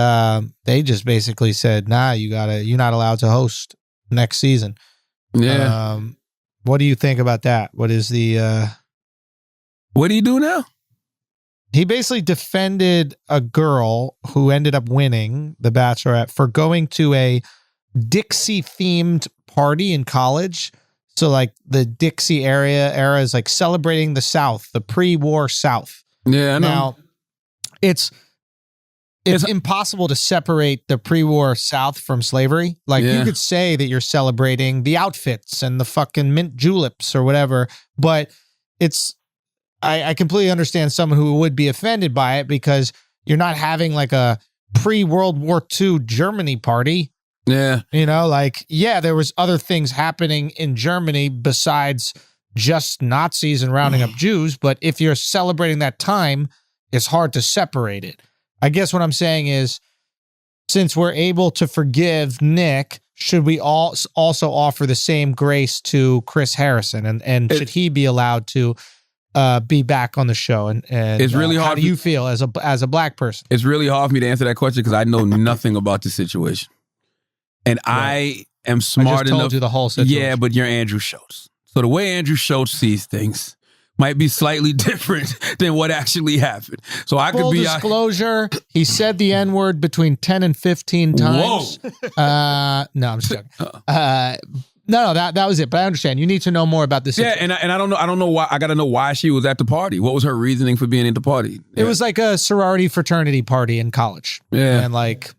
they just basically said, nah, you're not allowed to host next season. Yeah. What do you think about that? What is the... What do you do now? He basically defended a girl who ended up winning The Bachelorette for going to a Dixie-themed party in college. So, like, the Dixie era is like celebrating the South, the pre-war South. Yeah, I know. Now, it's impossible to separate the pre-war South from slavery. Like, you could say that you're celebrating the outfits and the fucking mint juleps or whatever, but I completely understand someone who would be offended by it because you're not having like a pre-World War II Germany party. Yeah. There was other things happening in Germany besides just Nazis and rounding up Jews, but if you're celebrating that time, it's hard to separate it. I guess what I'm saying is since we're able to forgive Nick, should we also offer the same grace to Chris Harrison? And should he be allowed to be back on the show? And it's really hard. How do you feel as a black person? It's really hard for me to answer that question because I know nothing about the situation. And I am smart enough. I told you the whole situation. Yeah, but you're Andrew Schultz. So the way Andrew Schultz sees things might be slightly different than what actually happened. So I could be... Full disclosure, he said the N-word between 10 and 15 times. Whoa. No, I'm just joking. No, that was it. But I understand. You need to know more about this. Yeah, and I don't know why. I got to know why she was at the party. What was her reasoning for being at the party? It was like a sorority fraternity party in college. Yeah. And like...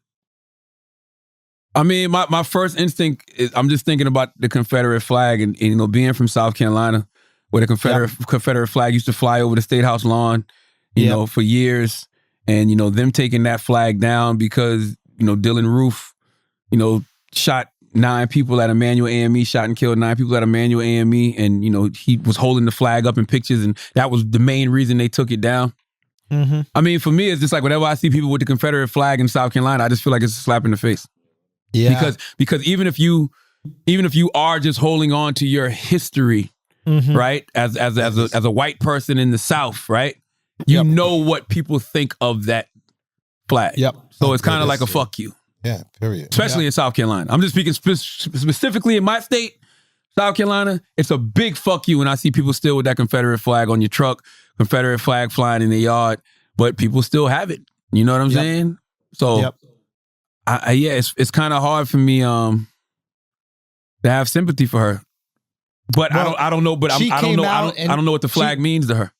I mean, my first instinct is I'm just thinking about the Confederate flag and being from South Carolina, where the Confederate flag used to fly over the State House lawn, you know, for years. And, them taking that flag down because, Dylan Roof, shot 9 people at Emmanuel AME, shot and killed 9 people at Emmanuel AME. And, he was holding the flag up in pictures. And that was the main reason they took it down. Mm-hmm. I mean, for me, it's just like whenever I see people with the Confederate flag in South Carolina, I just feel like it's a slap in the face. Yeah. Because even if you are just holding on to your history, right, as a white person in the South, right, you know what people think of that flag. Yep. So it's kind of like a fuck you. Yeah. Period. Especially in South Carolina. I'm just speaking specifically in my state, South Carolina. It's a big fuck you when I see people still with that Confederate flag on your truck, Confederate flag flying in the yard, but people still have it. You know what I'm saying? So. It's kind of hard for me to have sympathy for her, but I don't know. But I don't know what the flag means to her.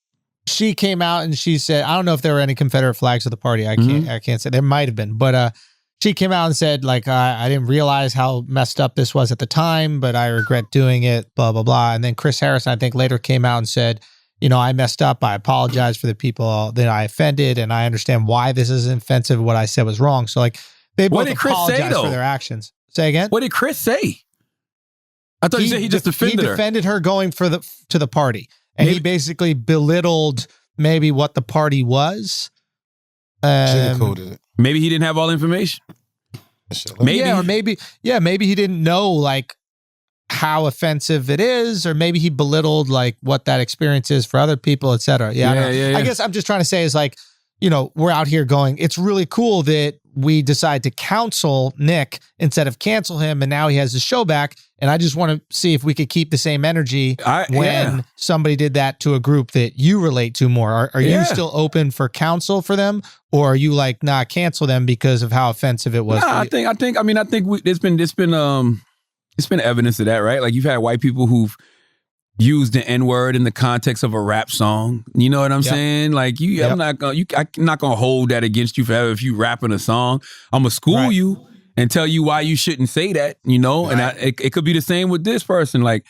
She came out and she said, I don't know if there were any Confederate flags at the party. I can't say. There might have been, but she came out and said, like, I didn't realize how messed up this was at the time, but I regret doing it. Blah blah blah. And then Chris Harrison, I think, later came out and said, I messed up. I apologize for the people that I offended, and I understand why this is offensive. What I said was wrong. So like. They both apologized for their actions. Say again? What did Chris say? I thought you said he just defended her. He defended her going to the party. And he basically belittled maybe what the party was. Sugarcoated it. Maybe he didn't have all the information. Maybe he didn't know like how offensive it is, or maybe he belittled like what that experience is for other people, et cetera. I guess I'm just trying to say is like, we're out here going, it's really cool that we decide to counsel Nick instead of cancel him, and now he has his show back. And I just want to see if we could keep the same energy when somebody did that to a group that you relate to more. Are you still open for counsel for them, or are you like, nah, cancel them because of how offensive it was? I think it's been evidence of that, right? Like you've had white people who've used the N-word in the context of a rap song. You know what I'm saying? Like I'm not gonna hold that against you forever. If you rapping a song, I'm gonna school you and tell you why you shouldn't say that, and it could be the same with this person. Like,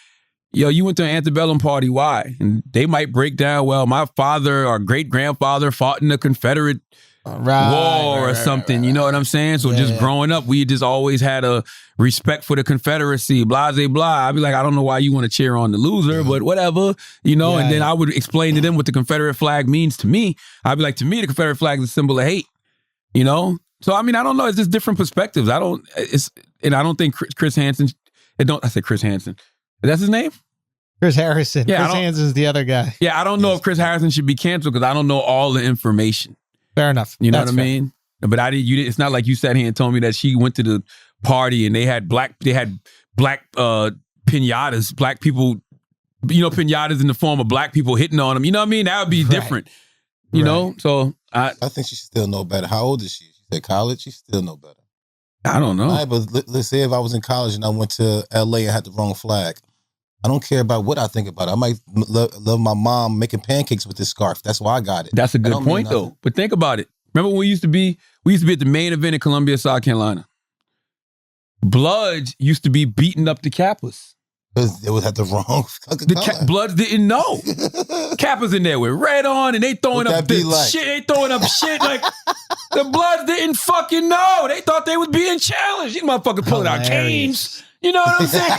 you went to an antebellum party. Why? And they might break down, well, my father or great-grandfather fought in the Confederate war or something. You know what I'm saying? So growing up, we just always had a respect for the Confederacy, blah, blah, blah. I'd be like, I don't know why you want to cheer on the loser, but whatever, and then I would explain to them what the Confederate flag means to me. I'd be like, to me, the Confederate flag is a symbol of hate, So, I mean, I don't know. It's just different perspectives. I don't think Chris Hansen, I said Chris Hansen. That's his name? Chris Harrison. Yeah, Chris Hansen's the other guy. Yeah, I don't know if Chris Harrison should be canceled because I don't know all the information. Fair enough. You know what I mean? But it's not like you sat here and told me that she went to the party and they had black pinatas, black people, pinatas in the form of black people hitting on them. You know what I mean? That would be different. You know? So I think she should still know better. How old is she? She said college. She still know better. I don't know. All right, but let's say if I was in college and I went to LA and had the wrong flag. I don't care about what I think about it. I might love my mom making pancakes with this scarf. That's why I got it. That's a good point, though. But think about it. Remember when we used to be at the main event in Columbia, South Carolina. Bloods used to be beating up the Kappas. Because they would have the wrong fucking color. Bloods didn't know. Kappas in there with red on, and they throwing up shit. They throwing up shit like the Bloods didn't fucking know. They thought they was being challenged. These motherfuckers pulling out canes. You know what I'm saying?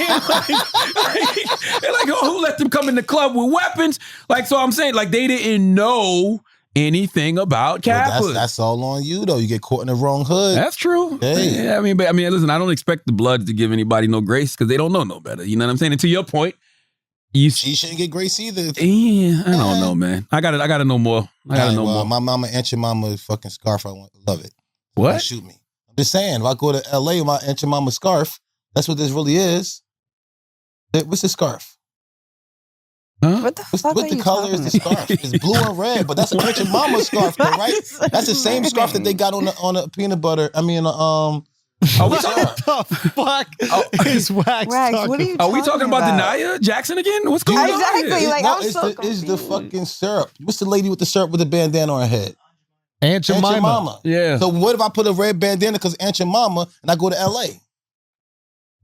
They're like, who let them come in the club with weapons? Like, so I'm saying, like, they didn't know anything about Kappas. That's all on you though. You get caught in the wrong hood. That's true. Hey. Yeah, I mean, listen, I don't expect the Bloods to give anybody no grace because they don't know no better. You know what I'm saying? And to your point, she shouldn't get grace either. Yeah, I don't know, man. I gotta know more. I gotta know more. My mama, Aunt your mama fucking scarf. I love it. What? Don't shoot me. I'm just saying. If I go to LA with my Aunt your mama scarf, that's what this really is. What's the scarf? Huh? What the fuck What are the you color is the scarf? It's blue and red, but that's a Aunt your mama scarf, though, right? That's the same scarf that they got on the peanut butter. I mean, Are we talking? What the fuck is Wax talking what are you Are we talking about about? Denia Jackson again? What's going on? Exactly. Here? Like, no, I'm it's so it's the confused. fucking syrup. What's the lady with the syrup with the bandana on her head? Aunt Jemima. Yeah. So what if I put a red bandana because Aunt your mama and I go to LA?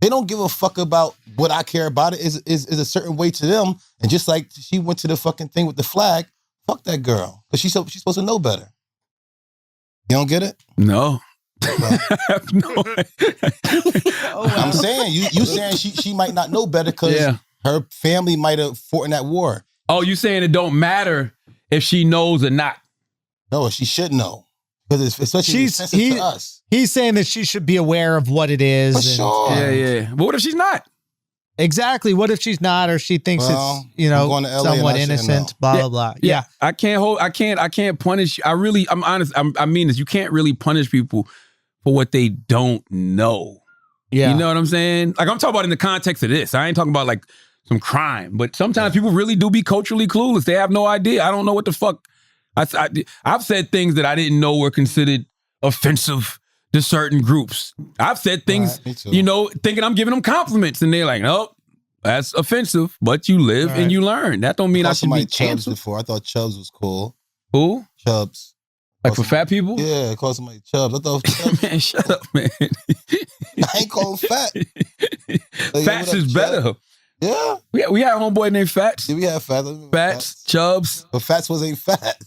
They don't give a fuck about what I care about. It is a certain way to them. And just like she went to the fucking thing with the flag, fuck that girl. Because she's supposed to know better. You don't get it? No. No. I'm saying, you saying she might not know better because her family might have fought in that war. Oh, you saying it don't matter if she knows or not? No, she should know. Because it's especially sensitive to us. He's saying that she should be aware of what it is. For sure. Yeah. But what if she's not? Exactly. What if she's not, or she thinks Well, it's, you know, I'm going to LA somewhat and I shouldn't innocent, know. blah, blah, blah. Yeah. I can't punish. I'm honest. I mean this. You can't really punish people for what they don't know. Yeah. You know what I'm saying? Like, I'm talking about in the context of this. I ain't talking about like some crime, but sometimes people really do be culturally clueless. They have no idea. I don't know what the fuck. I've said things that I didn't know were considered offensive to certain groups. I've said things, you know, thinking I'm giving them compliments, and they're like, "Nope, that's offensive." But you live and you learn. That don't mean I should be Chubbs canceled. before. I thought Chubbs was cool. Who? Chubbs. Like for fat people? Yeah, call somebody Chubbs. I thought Chubbs. Man, shut up, man. I ain't call him fat. Like, Fats is better. Yeah. We had a homeboy named Fats. Yeah, we had Fats. Fats, Chubbs. But Fats wasn't fat.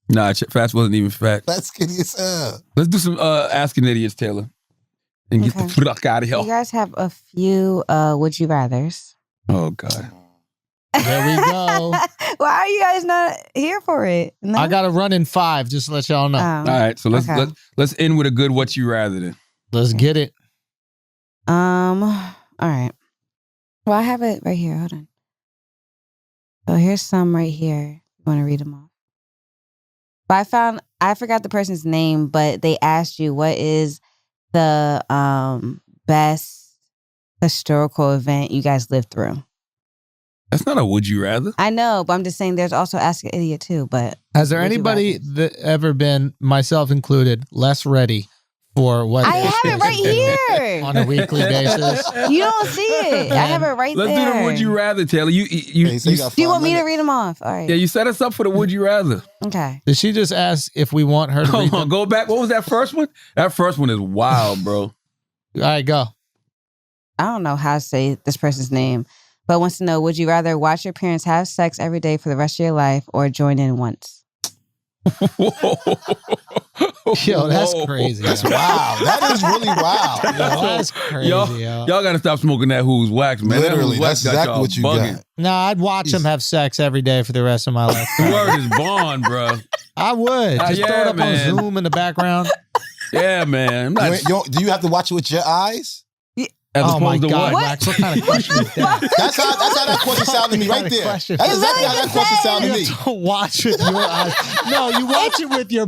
Nah, Fats wasn't even fat. Fats skinny as hell. Let's do some Asking Idiots, Taylor. And get the fuck out of here. You guys have a few would you rathers. Oh, God. There we go. Why are you guys not here for it? No? I got to run in 5, just to let y'all know. All right, so let's end with a good what you rather then. Let's get it. All right. Well, I have it right here. Hold on. So here's some right here. You want to read them off? But I forgot the person's name, but they asked you what is the best historical event you guys lived through. That's not a would you rather. I know, but I'm just saying there's also Ask an Idiot too. But Has there anybody that ever been, myself included, less ready for what I have it right here on a weekly basis? You don't see it. I have it right Let's there. do the would you rather, Taylor. You Do you want me to read them off? All right. Yeah, you set us up for the would you rather. Okay. Did she just ask if we want her to read Hold them? on, go back. What was that first one? That first one is wild, bro. All right, go. I don't know how to say this person's name, but wants to know, would you rather watch your parents have sex every day for the rest of your life or join in once? Yo, that's crazy. That's wow. That is really wild. That's crazy, y'all gotta stop smoking that Who's Wax, man. Literally, that Who's Wax that's got exactly y'all what you bugging. got. Nah, I'd watch them have sex every day for the rest of my life. The word is bond, bro. I would. Just throw it up man. on Zoom in the background. Yeah, man. I'm not, Do you have to watch it with your eyes? as Oh my opposed to God, what? Max, what kind of question is that? That's how that question sounded to me right there. That's exactly how that question sounded to me. You have to watch with your eyes. No, you watch it with your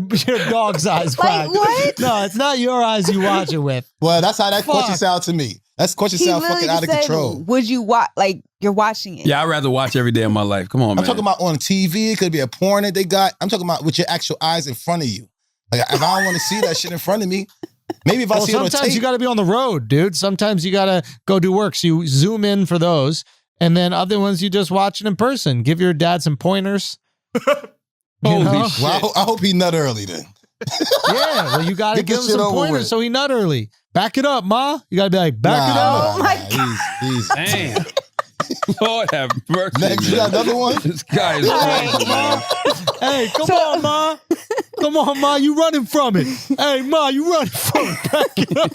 dog's eyes. Like, Quack. what? No, it's not your eyes you watch it with. Well, that's how that question Fuck. sounded to me. That question He sounds literally fucking out of just said, control. would you watch, like, you're watching it? Yeah, I'd rather watch every day of my life. Come on, man. I'm talking about on TV. It could be a porn that they got. I'm talking about with your actual eyes in front of you. Like, if I don't want to see that shit in front of me, maybe if I see it on sometimes tape. you got to be on the road, dude. Sometimes you got to go do work. So you zoom in for those. And then other ones you just watch it in person. Give your dad some pointers. Holy shit. Well, I hope he nut early then. Yeah, well, you got to Get give this him shit some over pointers with. so he nut early. Back it up, Ma. You got to be like, back it up. Oh my He's Damn. Lord have mercy. Next, you got man. another one? This guy is crazy, man. Hey, come on, Ma. Come on, Ma. You running from it. Hey, Ma, you running from it. Back it up.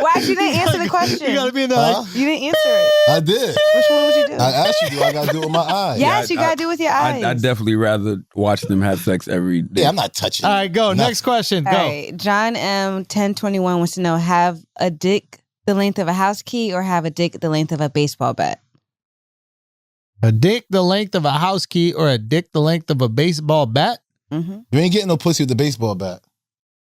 Why you didn't answer the question. You gotta be in the You didn't answer it. I did. Which one would you do? I asked you, do I gotta do it with my eyes? Yes, you gotta do it with your eyes. I'd definitely rather watch them have sex every day. Yeah, I'm not touching. All right, go. Next question. Go. All right. John M. 1021 wants to know: have a dick the length of a house key, or have a dick the length of a baseball bat? A dick the length of a house key, or a dick the length of a baseball bat? Mm-hmm. You ain't getting no pussy with the baseball bat.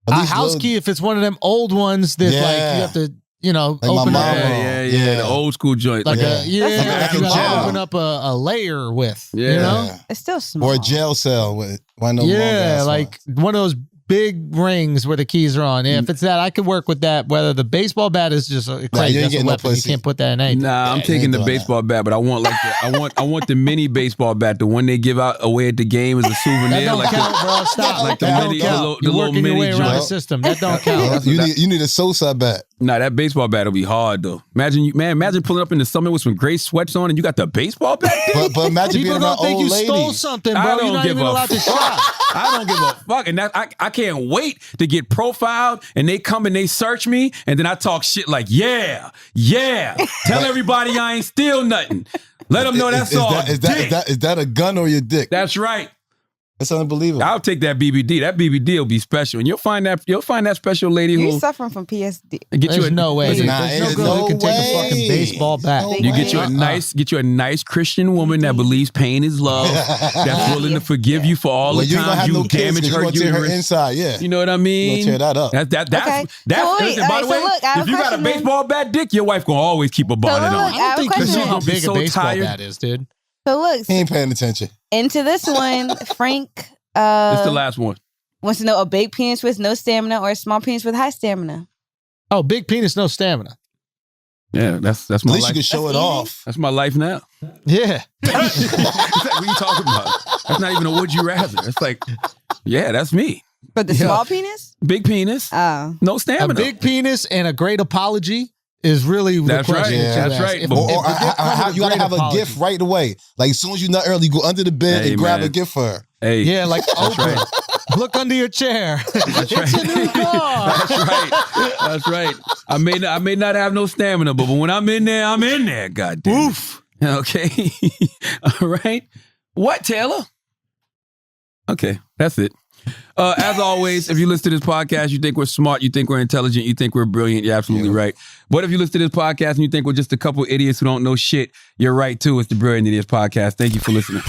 At A least house little- key, if it's one of them old ones that like Yeah. you have to, you know, Like my open mama. up Yeah, the old school joint. like Yeah. a yeah, That's like you like a gotta gel. open up a layer with. Yeah. You know? Yeah. It's still small. Or a jail cell with one of those long Yeah, ass like ones. one of those big rings where the keys are on. Yeah, if it's that, I could work with that. Whether the baseball bat is just crazy, you ain't that's a getting no weapon. You pussy. can't put that in anything. Nah, I'm you taking ain't the doing baseball bat, but I want like I want the mini baseball bat, the one they give out away at the game as a souvenir. That don't like count, bro. Stop. like the that mini- don't count. the little- You're the little working your mini way around the joint. system. That don't count. You need a Sosa bat. Nah, that baseball bat will be hard though. Imagine pulling up in the summer with some gray sweats on and you got the baseball bat. But imagine People being an don't think old you lady. stole something, bro. I You're don't not give even a allowed to fuck. shop. I don't give a fuck, and that I can't wait to get profiled and they come and they search me, and then I talk shit like, yeah, tell everybody I ain't steal nothing. Let them know that's all. Is that a gun or your dick? That's right. That's unbelievable. I'll take that BBD. That BBD will be special, and you'll find that special lady You're who suffering from PSD. get There's no way. listen, Nah, There's there's no girl no who can take a way. fucking baseball bat. No You way. get you a nice Christian woman that believes pain is love, that's willing to forgive you for all Well, the you ain't gonna times have you no kids damage because you her gonna tear her uterus. inside. Yeah, You know what I you mean? gonna tear that up. That's Okay. that's So wait, listen, by all the right, way, so look, I have if a you got a question then. baseball bat dick, your wife gonna always keep a bonnet look, on. I I have don't a think you question. know how big a So baseball tired. bat is, dude. So look, He ain't paying attention. into this one, Frank It's the last one. wants to know: a big penis with no stamina or a small penis with high stamina? Oh, big penis, no stamina. Yeah, that's At my least you life. can show That's it easy. off. That's my life now. Yeah. What are you talking about? That's not even a would you rather. It's like, yeah, that's me. But the small penis? Big penis, Oh. no A stamina. big penis and a great apology is really That's the question. right. that you That's ask. right. If- But- if Or the dick comes with you gotta great have a apology. gift right away. Like as soon as you're not early, you go under the bed Hey, and grab man. a gift for her. Hey, Yeah, like That's Oprah. right. Look under your chair. That's It's right. a new car. That's right. That's right. I may not have no stamina, but when I'm in there, I'm in there. God damn. Oof. Okay. All right. What, Taylor? Okay, that's it. As always, if you listen to this podcast, you think we're smart, you think we're intelligent, you think we're brilliant, you're absolutely right. But if you listen to this podcast and you think we're just a couple idiots who don't know shit, you're right too. It's the Brilliant Idiots Podcast. Thank you for listening.